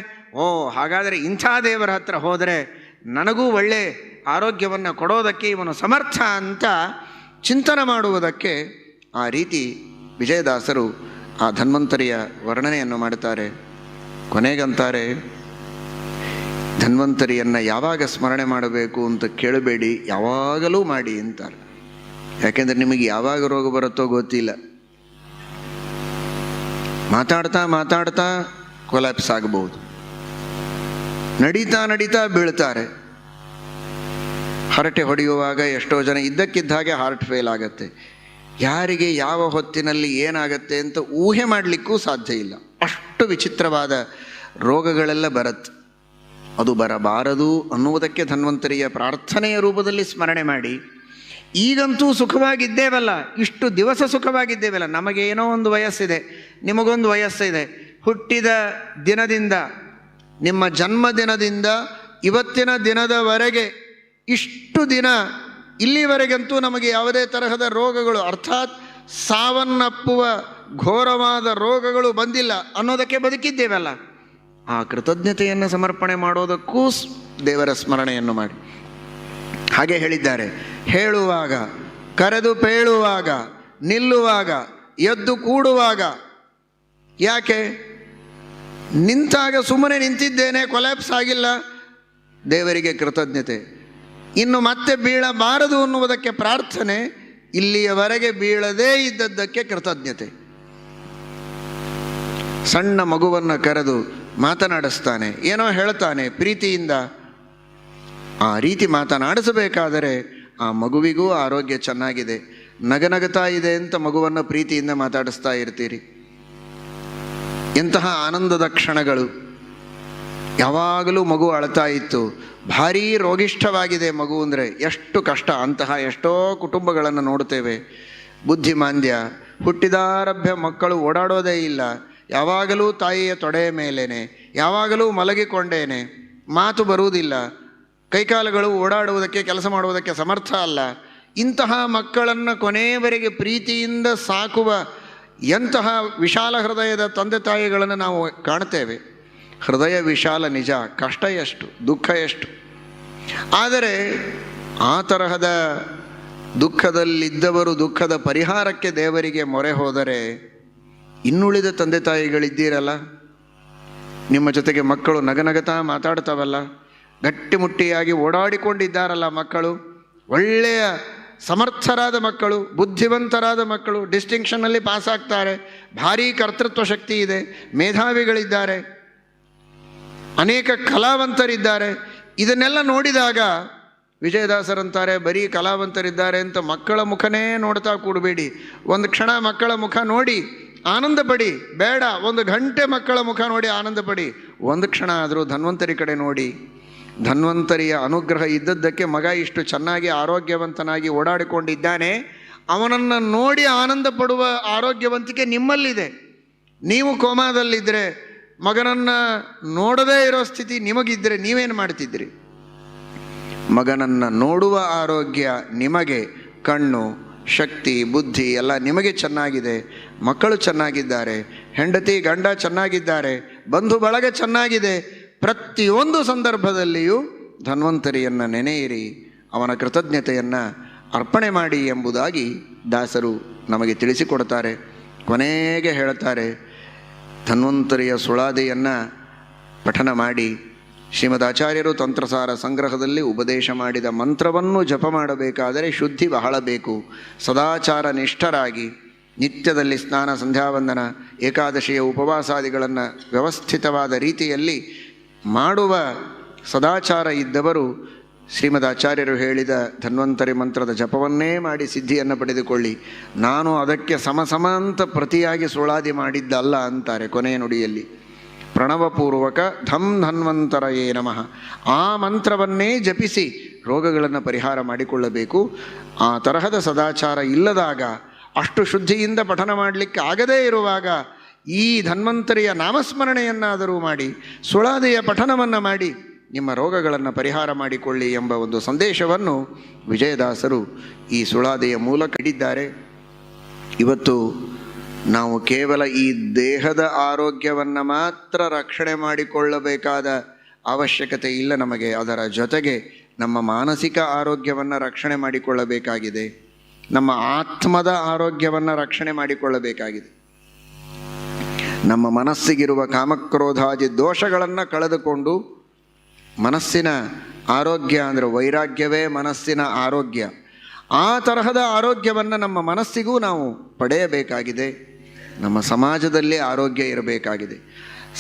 [SPEAKER 1] ಹಾಗಾದರೆ ಇಂಥ ದೇವರ ಹತ್ರ ಹೋದರೆ ನನಗೂ ಒಳ್ಳೆ ಆರೋಗ್ಯವನ್ನು ಕೊಡೋದಕ್ಕೆ ಇವನು ಸಮರ್ಥ ಅಂತ ಚಿಂತನೆ ಮಾಡುವುದಕ್ಕೆ ಆ ರೀತಿ ವಿಜಯದಾಸರು ಆ ಧನ್ವಂತರಿಯ ವರ್ಣನೆಯನ್ನು ಮಾಡುತ್ತಾರೆ. ಕೊನೆಗಂತಾರೆ, ಧನ್ವಂತರಿಯನ್ನು ಯಾವಾಗ ಸ್ಮರಣೆ ಮಾಡಬೇಕು ಅಂತ ಕೇಳಬೇಡಿ, ಯಾವಾಗಲೂ ಮಾಡಿ ಅಂತಾರೆ. ಯಾಕೆಂದರೆ ನಿಮಗೆ ಯಾವಾಗ ರೋಗ ಬರುತ್ತೋ ಗೊತ್ತಿಲ್ಲ. ಮಾತಾಡ್ತಾ ಕೊಲ್ಯಾಪ್ಸ್ ಆಗಬಹುದು, ನಡೀತಾ ಬೀಳ್ತಾರೆ. ಹರಟೆ ಹೊಡೆಯುವಾಗ ಎಷ್ಟೋ ಜನ ಇದ್ದಕ್ಕಿದ್ದ ಹಾಗೆ ಹಾರ್ಟ್ ಫೇಲ್ ಆಗುತ್ತೆ. ಯಾರಿಗೆ ಯಾವ ಹೊತ್ತಿನಲ್ಲಿ ಏನಾಗತ್ತೆ ಅಂತ ಊಹೆ ಮಾಡಲಿಕ್ಕೂ ಸಾಧ್ಯ ಇಲ್ಲ. ಅಷ್ಟು ವಿಚಿತ್ರವಾದ ರೋಗಗಳೆಲ್ಲ ಬರುತ್ತೆ. ಅದು ಬರಬಾರದು ಅನ್ನುವುದಕ್ಕೆ ಧನ್ವಂತರಿಯ ಪ್ರಾರ್ಥನೆಯ ರೂಪದಲ್ಲಿ ಸ್ಮರಣೆ ಮಾಡಿ. ಈಗಂತೂ ಸುಖವಾಗಿದ್ದೇವಲ್ಲ, ಇಷ್ಟು ದಿವಸ ಸುಖವಾಗಿದ್ದೇವಲ್ಲ. ನಮಗೇನೋ ಒಂದು ವಯಸ್ಸಿದೆ, ನಿಮಗೊಂದು ವಯಸ್ಸಿದೆ. ಹುಟ್ಟಿದ ದಿನದಿಂದ, ನಿಮ್ಮ ಜನ್ಮದಿನದಿಂದ ಇವತ್ತಿನ ದಿನದವರೆಗೆ ಇಷ್ಟು ದಿನ ಇಲ್ಲಿವರೆಗಂತೂ ನಮಗೆ ಯಾವುದೇ ತರಹದ ರೋಗಗಳು, ಅರ್ಥಾತ್ ಸಾವನ್ನಪ್ಪುವ ಘೋರವಾದ ರೋಗಗಳು ಬಂದಿಲ್ಲ ಅನ್ನೋದಕ್ಕೆ ಬದುಕಿದ್ದೇವಲ್ಲ. ಆ ಕೃತಜ್ಞತೆಯನ್ನು ಸಮರ್ಪಣೆ ಮಾಡೋದಕ್ಕೂ ದೇವರ ಸ್ಮರಣೆಯನ್ನು ಮಾಡಿ. ಹಾಗೆ ಹೇಳಿದ್ದಾರೆ, ಹೇಳುವಾಗ, ಕರೆದು ಪೇಳುವಾಗ, ನಿಲ್ಲುವಾಗ, ಎದ್ದು ಕೂಡುವಾಗ. ಯಾಕೆ? ನಿಂತಾಗ ಸುಮ್ಮನೆ ನಿಂತಿದ್ದೇನೆ, ಕೊಲ್ಯಾಪ್ಸ್ ಆಗಿಲ್ಲ, ದೇವರಿಗೆ ಕೃತಜ್ಞತೆ. ಇನ್ನು ಮತ್ತೆ ಬೀಳಬಾರದು ಅನ್ನುವುದಕ್ಕೆ ಪ್ರಾರ್ಥನೆ, ಇಲ್ಲಿಯವರೆಗೆ ಬೀಳದೇ ಇದ್ದದ್ದಕ್ಕೆ ಕೃತಜ್ಞತೆ. ಸಣ್ಣ ಮಗುವನ್ನು ಕರೆದು ಮಾತನಾಡಿಸ್ತಾನೆ, ಏನೋ ಹೇಳ್ತಾನೆ ಪ್ರೀತಿಯಿಂದ. ಆ ರೀತಿ ಮಾತನಾಡಿಸಬೇಕಾದರೆ ಆ ಮಗುವಿಗೂ ಆರೋಗ್ಯ ಚೆನ್ನಾಗಿದೆ, ನಗನಗುತ್ತಾ ಇದೆ ಅಂತ ಮಗುವನ್ನು ಪ್ರೀತಿಯಿಂದ ಮಾತಾಡಿಸ್ತಾ ಇರ್ತೀರಿ. ಎಂತಹ ಆನಂದದ ಕ್ಷಣಗಳು. ಯಾವಾಗಲೂ ಮಗು ಅಳ್ತಾ ಇತ್ತು, ಭಾರೀ ರೋಗಿಷ್ಠವಾಗಿದೆ ಮಗು ಅಂದರೆ ಎಷ್ಟು ಕಷ್ಟ. ಅಂತಹ ಎಷ್ಟೋ ಕುಟುಂಬಗಳನ್ನು ನೋಡ್ತೇವೆ. ಬುದ್ಧಿಮಾಂದ್ಯ, ಹುಟ್ಟಿದಾರಭ್ಯ ಮಕ್ಕಳು ಓಡಾಡೋದೇ ಇಲ್ಲ, ಯಾವಾಗಲೂ ತಾಯಿಯ ತೊಡೆಯ ಮೇಲೇನೆ, ಯಾವಾಗಲೂ ಮಲಗಿಕೊಂಡೇನೆ, ಮಾತು ಬರುವುದಿಲ್ಲ, ಕೈಕಾಲುಗಳು ಓಡಾಡುವುದಕ್ಕೆ ಕೆಲಸ ಮಾಡುವುದಕ್ಕೆ ಸಮರ್ಥ ಅಲ್ಲ. ಇಂತಹ ಮಕ್ಕಳನ್ನು ಕೊನೆಯವರೆಗೆ ಪ್ರೀತಿಯಿಂದ ಸಾಕುವ ಎಂತಹ ವಿಶಾಲ ಹೃದಯದ ತಂದೆ ತಾಯಿಗಳನ್ನು ನಾವು ಕಾಣ್ತೇವೆ. ಹೃದಯ ವಿಶಾಲ ನಿಜ, ಕಷ್ಟ ಎಷ್ಟು, ದುಃಖ ಎಷ್ಟು. ಆದರೆ ಆ ತರಹದ ದುಃಖದಲ್ಲಿದ್ದವರು ದುಃಖದ ಪರಿಹಾರಕ್ಕೆ ದೇವರಿಗೆ ಮೊರೆ ಹೋದರೆ, ಇನ್ನುಳಿದ ತಂದೆ ತಾಯಿಗಳಿದ್ದೀರಲ್ಲ, ನಿಮ್ಮ ಜೊತೆಗೆ ಮಕ್ಕಳು ನಗನಗತಾ ಮಾತಾಡ್ತಾವಲ್ಲ, ಗಟ್ಟಿಮುಟ್ಟಿಯಾಗಿ ಓಡಾಡಿಕೊಂಡಿದ್ದಾರಲ್ಲ ಮಕ್ಕಳು, ಒಳ್ಳೆಯ ಸಮರ್ಥರಾದ ಮಕ್ಕಳು, ಬುದ್ಧಿವಂತರಾದ ಮಕ್ಕಳು, ಡಿಸ್ಟಿಂಕ್ಷನ್ನಲ್ಲಿ ಪಾಸಾಗ್ತಾರೆ, ಭಾರೀ ಕರ್ತೃತ್ವ ಶಕ್ತಿ ಇದೆ, ಮೇಧಾವಿಗಳಿದ್ದಾರೆ, ಅನೇಕ ಕಲಾವಂತರಿದ್ದಾರೆ. ಇದನ್ನೆಲ್ಲ ನೋಡಿದಾಗ ವಿಜಯದಾಸರಂತಾರೆ, ಬರೀ ಕಲಾವಂತರಿದ್ದಾರೆ ಅಂತ ಮಕ್ಕಳ ಮುಖನೇ ನೋಡ್ತಾ ಕೂಡಬೇಡಿ. ಒಂದು ಕ್ಷಣ ಮಕ್ಕಳ ಮುಖ ನೋಡಿ ಆನಂದ ಪಡಿ, ಬೇಡ 1 ಗಂಟೆ ಮಕ್ಕಳ ಮುಖ ನೋಡಿ ಆನಂದ ಪಡಿ. 1 ಕ್ಷಣ ಆದರೂ ಧನ್ವಂತರಿ ಕಡೆ ನೋಡಿ. ಧನ್ವಂತರಿಯ ಅನುಗ್ರಹ ಇದ್ದದ್ದಕ್ಕೆ ಮಗ ಇಷ್ಟು ಚೆನ್ನಾಗಿ ಆರೋಗ್ಯವಂತನಾಗಿ ಓಡಾಡಿಕೊಂಡಿದ್ದಾನೆ. ಅವನನ್ನು ನೋಡಿ ಆನಂದ ಪಡುವ ಆರೋಗ್ಯವಂತಿಕೆ ನಿಮ್ಮಲ್ಲಿದೆ. ನೀವು ಕೋಮಾದಲ್ಲಿದ್ದರೆ, ಮಗನನ್ನು ನೋಡದೇ ಇರೋ ಸ್ಥಿತಿ ನಿಮಗಿದ್ದರೆ ನೀವೇನು ಮಾಡ್ತಿದ್ರಿ? ಮಗನನ್ನು ನೋಡುವ ಆರೋಗ್ಯ ನಿಮಗೆ, ಕಣ್ಣು, ಶಕ್ತಿ, ಬುದ್ಧಿ ಎಲ್ಲ ನಿಮಗೆ ಚೆನ್ನಾಗಿದೆ, ಮಕ್ಕಳು ಚೆನ್ನಾಗಿದ್ದಾರೆ, ಹೆಂಡತಿ ಗಂಡ ಚೆನ್ನಾಗಿದ್ದಾರೆ, ಬಂಧು ಬಳಗ ಚೆನ್ನಾಗಿದೆ. ಪ್ರತಿಯೊಂದು ಸಂದರ್ಭದಲ್ಲಿಯೂ ಧನ್ವಂತರಿಯನ್ನು ನೆನೆಯಿರಿ, ಅವನ ಕೃತಜ್ಞತೆಯನ್ನು ಅರ್ಪಣೆ ಮಾಡಿ ಎಂಬುದಾಗಿ ದಾಸರು ನಮಗೆ ತಿಳಿಸಿಕೊಡ್ತಾರೆ. ಕೊನೆಗೆ ಹೇಳ್ತಾರೆ, ಧನ್ವಂತರಿಯ ಸುಳಾದಿಯನ್ನು ಪಠನ ಮಾಡಿ ಶ್ರೀಮದ್ ಆಚಾರ್ಯರು ತಂತ್ರಸಾರ ಸಂಗ್ರಹದಲ್ಲಿ ಉಪದೇಶ ಮಾಡಿದ ಮಂತ್ರವನ್ನು ಜಪ ಮಾಡಬೇಕಾದರೆ ಶುದ್ಧಿ ಬಹಳ ಬೇಕು. ಸದಾಚಾರ ನಿಷ್ಠರಾಗಿ ನಿತ್ಯದಲ್ಲಿ ಸ್ನಾನ, ಸಂಧ್ಯಾವಂದನ, ಏಕಾದಶಿಯ ಉಪವಾಸಾದಿಗಳನ್ನು ವ್ಯವಸ್ಥಿತವಾದ ರೀತಿಯಲ್ಲಿ ಮಾಡುವ ಸದಾಚಾರ ಇದ್ದವರು ಶ್ರೀಮದ್ ಆಚಾರ್ಯರು ಹೇಳಿದ ಧನ್ವಂತರಿ ಮಂತ್ರದ ಜಪವನ್ನೇ ಮಾಡಿ ಸಿದ್ಧಿಯನ್ನು ಪಡೆದುಕೊಳ್ಳಿ. ನಾನು ಅದಕ್ಕೆ ಸಮಸಮಾಂತ ಪ್ರತಿಯಾಗಿ ಸುಳಾದಿ ಮಾಡಿದ್ದಲ್ಲ ಅಂತಾರೆ ಕೊನೆಯ ನುಡಿಯಲ್ಲಿ. ಪ್ರಣವಪೂರ್ವಕ ಧಂ ಧನ್ವಂತರಯೇ ನಮಃ, ಆ ಮಂತ್ರವನ್ನೇ ಜಪಿಸಿ ರೋಗಗಳನ್ನು ಪರಿಹಾರ ಮಾಡಿಕೊಳ್ಳಬೇಕು. ಆ ತರಹದ ಸದಾಚಾರ ಇಲ್ಲದಾಗ, ಅಷ್ಟು ಶುದ್ಧಿಯಿಂದ ಪಠನ ಮಾಡಲಿಕ್ಕೆ ಆಗದೇ ಇರುವಾಗ ಈ ಧನ್ವಂತರಿಯ ನಾಮಸ್ಮರಣೆಯನ್ನಾದರೂ ಮಾಡಿ, ಸುಳಾದಿಯ ಪಠನವನ್ನು ಮಾಡಿ ನಿಮ್ಮ ರೋಗಗಳನ್ನು ಪರಿಹಾರ ಮಾಡಿಕೊಳ್ಳಿ ಎಂಬ ಒಂದು ಸಂದೇಶವನ್ನು ವಿಜಯದಾಸರು ಈ ಸುಳಾದಿಯ ಮೂಲಕ ಇಟ್ಟಿದ್ದಾರೆ. ಇವತ್ತು ನಾವು ಕೇವಲ ಈ ದೇಹದ ಆರೋಗ್ಯವನ್ನು ಮಾತ್ರ ರಕ್ಷಣೆ ಮಾಡಿಕೊಳ್ಳಬೇಕಾದ ಅವಶ್ಯಕತೆ ಇಲ್ಲ ನಮಗೆ. ಅದರ ಜೊತೆಗೆ ನಮ್ಮ ಮಾನಸಿಕ ಆರೋಗ್ಯವನ್ನು ರಕ್ಷಣೆ ಮಾಡಿಕೊಳ್ಳಬೇಕಾಗಿದೆ, ನಮ್ಮ ಆತ್ಮದ ಆರೋಗ್ಯವನ್ನು ರಕ್ಷಣೆ ಮಾಡಿಕೊಳ್ಳಬೇಕಾಗಿದೆ. ನಮ್ಮ ಮನಸ್ಸಿಗಿರುವ ಕಾಮಕ್ರೋಧಾದಿ ದೋಷಗಳನ್ನು ಕಳೆದುಕೊಂಡು ಮನಸ್ಸಿನ ಆರೋಗ್ಯ ಅಂದರೆ ವೈರಾಗ್ಯವೇ ಮನಸ್ಸಿನ ಆರೋಗ್ಯ. ಆ ತರಹದ ಆರೋಗ್ಯವನ್ನು ನಮ್ಮ ಮನಸ್ಸಿಗೂ ನಾವು ಪಡೆಯಬೇಕಾಗಿದೆ. ನಮ್ಮ ಸಮಾಜದಲ್ಲಿ ಆರೋಗ್ಯ ಇರಬೇಕಾಗಿದೆ.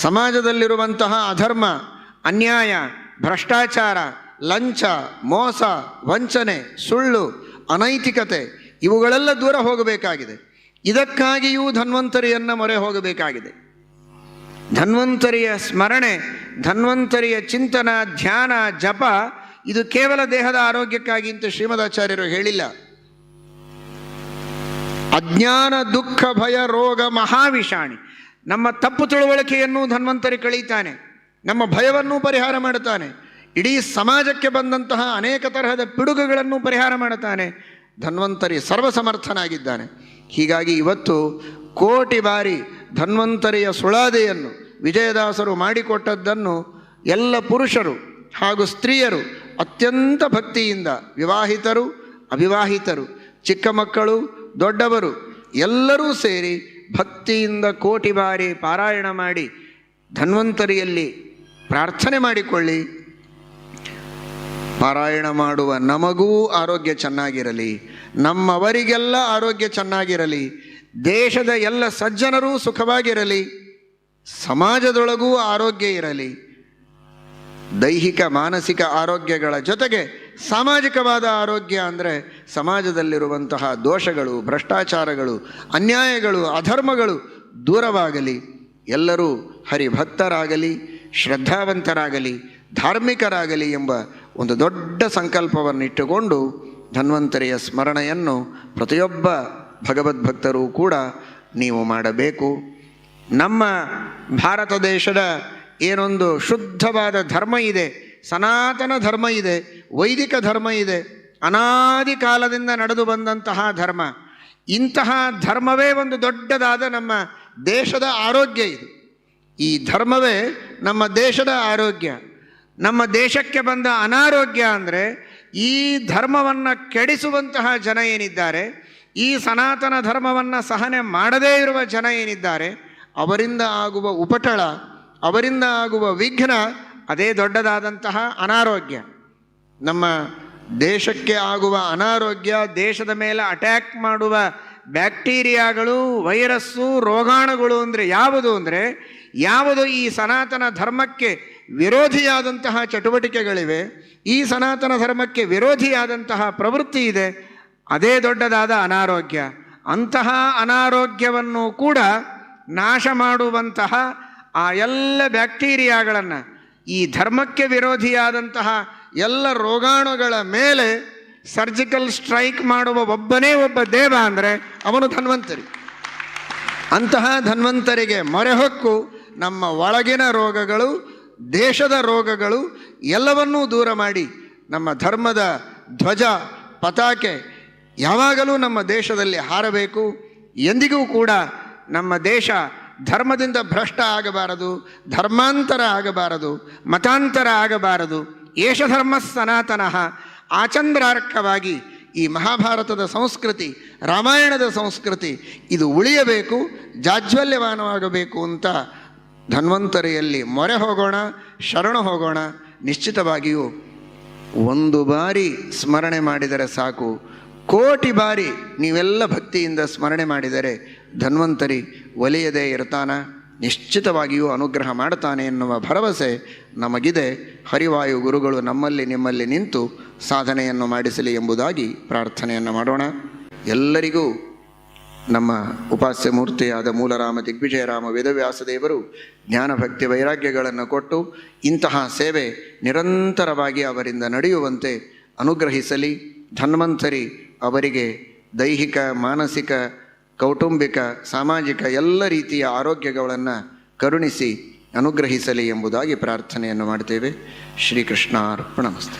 [SPEAKER 1] ಸಮಾಜದಲ್ಲಿರುವಂತಹ ಅಧರ್ಮ, ಅನ್ಯಾಯ, ಭ್ರಷ್ಟಾಚಾರ, ಲಂಚ, ಮೋಸ, ವಂಚನೆ, ಸುಳ್ಳು, ಅನೈತಿಕತೆ ಇವುಗಳೆಲ್ಲ ದೂರ ಹೋಗಬೇಕಾಗಿದೆ. ಇದಕ್ಕಾಗಿಯೂ ಧನ್ವಂತರಿಯನ್ನು ಮೊರೆ ಹೋಗಬೇಕಾಗಿದೆ. ಧನ್ವಂತರಿಯ ಸ್ಮರಣೆ, ಧನ್ವಂತರಿಯ ಚಿಂತನ, ಧ್ಯಾನ, ಜಪ ಇದು ಕೇವಲ ದೇಹದ ಆರೋಗ್ಯಕ್ಕಾಗಿ ಅಂತ ಶ್ರೀಮದಾಚಾರ್ಯರು ಹೇಳಿಲ್ಲ. ಅಜ್ಞಾನ, ದುಃಖ, ಭಯ, ರೋಗ, ಮಹಾವಿಷಾಣಿ. ನಮ್ಮ ತಪ್ಪು ತಿಳುವಳಿಕೆಯನ್ನು ಧನ್ವಂತರಿ ಕಳೀತಾನೆ, ನಮ್ಮ ಭಯವನ್ನು ಪರಿಹಾರ ಮಾಡುತ್ತಾನೆ, ಇಡೀ ಸಮಾಜಕ್ಕೆ ಬಂದಂತಹ ಅನೇಕ ತರಹದ ಪಿಡುಗುಗಳನ್ನು ಪರಿಹಾರ ಮಾಡುತ್ತಾನೆ. ಧನ್ವಂತರಿ ಸರ್ವಸಮರ್ಥನಾಗಿದ್ದಾನೆ. ಹೀಗಾಗಿ ಇವತ್ತು ಕೋಟಿ ಬಾರಿ ಧನ್ವಂತರಿಯ ಸುಳಾದಿಯನ್ನು ವಿಜಯದಾಸರು ಮಾಡಿಕೊಟ್ಟದ್ದನ್ನು ಎಲ್ಲ ಪುರುಷರು ಹಾಗೂ ಸ್ತ್ರೀಯರು ಅತ್ಯಂತ ಭಕ್ತಿಯಿಂದ, ವಿವಾಹಿತರು ಅವಿವಾಹಿತರು, ಚಿಕ್ಕ ಮಕ್ಕಳು ದೊಡ್ಡವರು ಎಲ್ಲರೂ ಸೇರಿ ಭಕ್ತಿಯಿಂದ ಕೋಟಿ ಬಾರಿ ಪಾರಾಯಣ ಮಾಡಿ ಧನ್ವಂತರಿಯಲ್ಲಿ ಪ್ರಾರ್ಥನೆ ಮಾಡಿಕೊಳ್ಳಿ. ಪಾರಾಯಣ ಮಾಡುವ ನಮಗೂ ಆರೋಗ್ಯ ಚೆನ್ನಾಗಿರಲಿ, ನಮ್ಮವರಿಗೆಲ್ಲ ಆರೋಗ್ಯ ಚೆನ್ನಾಗಿರಲಿ, ದೇಶದ ಎಲ್ಲ ಸಜ್ಜನರೂ ಸುಖವಾಗಿರಲಿ, ಸಮಾಜದೊಳಗೂ ಆರೋಗ್ಯ ಇರಲಿ. ದೈಹಿಕ ಮಾನಸಿಕ ಆರೋಗ್ಯಗಳ ಜೊತೆಗೆ ಸಾಮಾಜಿಕವಾದ ಆರೋಗ್ಯ ಅಂದರೆ ಸಮಾಜದಲ್ಲಿರುವಂತಹ ದೋಷಗಳು, ಭ್ರಷ್ಟಾಚಾರಗಳು, ಅನ್ಯಾಯಗಳು, ಅಧರ್ಮಗಳು ದೂರವಾಗಲಿ. ಎಲ್ಲರೂ ಹರಿಭಕ್ತರಾಗಲಿ, ಶ್ರದ್ಧಾವಂತರಾಗಲಿ, ಧಾರ್ಮಿಕರಾಗಲಿ ಎಂಬ ಒಂದು ದೊಡ್ಡ ಸಂಕಲ್ಪವನ್ನಿಟ್ಟುಕೊಂಡು ಧನ್ವಂತರಿಯ ಸ್ಮರಣೆಯನ್ನು ಪ್ರತಿಯೊಬ್ಬ ಭಗವದ್ಭಕ್ತರೂ ಕೂಡ ನೀವು ಮಾಡಬೇಕು. ನಮ್ಮ ಭಾರತ ದೇಶದ ಏನೊಂದು ಶುದ್ಧವಾದ ಧರ್ಮ ಇದೆ, ಸನಾತನ ಧರ್ಮ ಇದೆ, ವೈದಿಕ ಧರ್ಮ ಇದೆ, ಅನಾದಿ ಕಾಲದಿಂದ ನಡೆದು ಬಂದಂತಹ ಧರ್ಮ. ಇಂತಹ ಧರ್ಮವೇ ಒಂದು ದೊಡ್ಡದಾದ ನಮ್ಮ ದೇಶದ ಆರೋಗ್ಯ ಇದು. ಈ ಧರ್ಮವೇ ನಮ್ಮ ದೇಶದ ಆರೋಗ್ಯ. ನಮ್ಮ ದೇಶಕ್ಕೆ ಬಂದ ಅನಾರೋಗ್ಯ ಅಂದರೆ ಈ ಧರ್ಮವನ್ನು ಕೆಡಿಸುವಂತಹ ಜನ ಏನಿದ್ದಾರೆ, ಈ ಸನಾತನ ಧರ್ಮವನ್ನು ಸಹನೆ ಮಾಡದೇ ಇರುವ ಜನ ಏನಿದ್ದಾರೆ, ಅವರಿಂದ ಆಗುವ ಉಪಟಳ, ಅವರಿಂದ ಆಗುವ ವಿಘ್ನ, ಅದೇ ದೊಡ್ಡದಾದಂತಹ ಅನಾರೋಗ್ಯ. ನಮ್ಮ ದೇಶಕ್ಕೆ ಆಗುವ ಅನಾರೋಗ್ಯ, ದೇಶದ ಮೇಲೆ ಅಟ್ಯಾಕ್ ಮಾಡುವ ಬ್ಯಾಕ್ಟೀರಿಯಾಗಳು, ವೈರಸ್ಸು, ರೋಗಾಣುಗಳು ಅಂದರೆ ಯಾವುದು ಈ ಸನಾತನ ಧರ್ಮಕ್ಕೆ ವಿರೋಧಿಯಾದಂತಹ ಚಟುವಟಿಕೆಗಳಿವೆ, ಈ ಸನಾತನ ಧರ್ಮಕ್ಕೆ ವಿರೋಧಿಯಾದಂತಹ ಪ್ರವೃತ್ತಿ ಇದೆ, ಅದೇ ದೊಡ್ಡದಾದ ಅನಾರೋಗ್ಯ. ಅಂತಹ ಅನಾರೋಗ್ಯವನ್ನು ಕೂಡ ನಾಶ ಮಾಡುವಂತಹ ಆ ಎಲ್ಲ ಬ್ಯಾಕ್ಟೀರಿಯಾಗಳನ್ನು, ಈ ಧರ್ಮಕ್ಕೆ ವಿರೋಧಿಯಾದಂತಹ ಎಲ್ಲ ರೋಗಾಣುಗಳ ಮೇಲೆ ಸರ್ಜಿಕಲ್ ಸ್ಟ್ರೈಕ್ ಮಾಡುವ ಒಬ್ಬನೇ ಒಬ್ಬ ದೇವ ಅಂದರೆ ಅವನು ಧನ್ವಂತರಿ. ಅಂತಹ ಧನ್ವಂತರಿಗೆ ಮೊರೆಹೊಕ್ಕು ನಮ್ಮ ಒಳಗಿನ ರೋಗಗಳು, ದೇಶದ ರೋಗಗಳು ಎಲ್ಲವನ್ನೂ ದೂರ ಮಾಡಿ ನಮ್ಮ ಧರ್ಮದ ಧ್ವಜ ಪತಾಕೆ ಯಾವಾಗಲೂ ನಮ್ಮ ದೇಶದಲ್ಲಿ ಹಾರಬೇಕು. ಎಂದಿಗೂ ಕೂಡ ನಮ್ಮ ದೇಶ ಧರ್ಮದಿಂದ ಭ್ರಷ್ಟ ಆಗಬಾರದು, ಧರ್ಮಾಂತರ ಆಗಬಾರದು, ಮತಾಂತರ ಆಗಬಾರದು. ಏಷ ಧರ್ಮ ಸನಾತನಃ ಆಚಂದ್ರಾರ್ಕವಾಗಿ ಈ ಮಹಾಭಾರತದ ಸಂಸ್ಕೃತಿ, ರಾಮಾಯಣದ ಸಂಸ್ಕೃತಿ ಇದು ಉಳಿಯಬೇಕು, ಜಾಜ್ವಲ್ಯಮಾನವಾಗಬೇಕು ಅಂತ ಧನ್ವಂತರಿಯಲ್ಲಿ ಮೊರೆ ಹೋಗೋಣ, ಶರಣು ಹೋಗೋಣ. ನಿಶ್ಚಿತವಾಗಿಯೂ ಒಂದು ಬಾರಿ ಸ್ಮರಣೆ ಮಾಡಿದರೆ ಸಾಕು, ಕೋಟಿ ಬಾರಿ ನೀವೆಲ್ಲ ಭಕ್ತಿಯಿಂದ ಸ್ಮರಣೆ ಮಾಡಿದರೆ ಧನ್ವಂತರಿ ಒಲಿಯದೇ ಇರ್ತಾನ, ನಿಶ್ಚಿತವಾಗಿಯೂ ಅನುಗ್ರಹ ಮಾಡ್ತಾನೆ ಎನ್ನುವ ಭರವಸೆ ನಮಗಿದೆ. ಹರಿವಾಯು ಗುರುಗಳು ನಮ್ಮಲ್ಲಿ ನಿಮ್ಮಲ್ಲಿ ನಿಂತು ಸಾಧನೆಯನ್ನು ಮಾಡಿಸಲಿ ಎಂಬುದಾಗಿ ಪ್ರಾರ್ಥನೆಯನ್ನು ಮಾಡೋಣ. ಎಲ್ಲರಿಗೂ ನಮ್ಮ ಉಪಾಸ್ಯ ಮೂರ್ತಿಯಾದ ಮೂಲರಾಮ ದಿಗ್ವಿಜಯರಾಮ ವೇದವ್ಯಾಸದೇವರು ಜ್ಞಾನಭಕ್ತಿ ವೈರಾಗ್ಯಗಳನ್ನು ಕೊಟ್ಟು ಇಂತಹ ಸೇವೆ ನಿರಂತರವಾಗಿ ಅವರಿಂದ ನಡೆಯುವಂತೆ ಅನುಗ್ರಹಿಸಲಿ. ಧನ್ವಂತರಿ ಅವರಿಗೆ ದೈಹಿಕ, ಮಾನಸಿಕ, ಕೌಟುಂಬಿಕ, ಸಾಮಾಜಿಕ ಎಲ್ಲ ರೀತಿಯ ಆರೋಗ್ಯಗಳನ್ನು ಕರುಣಿಸಿ ಅನುಗ್ರಹಿಸಲಿ ಎಂಬುದಾಗಿ ಪ್ರಾರ್ಥನೆಯನ್ನು ಮಾಡ್ತೇವೆ. ಶ್ರೀಕೃಷ್ಣಾರ್ಪಣಮಸ್ತು.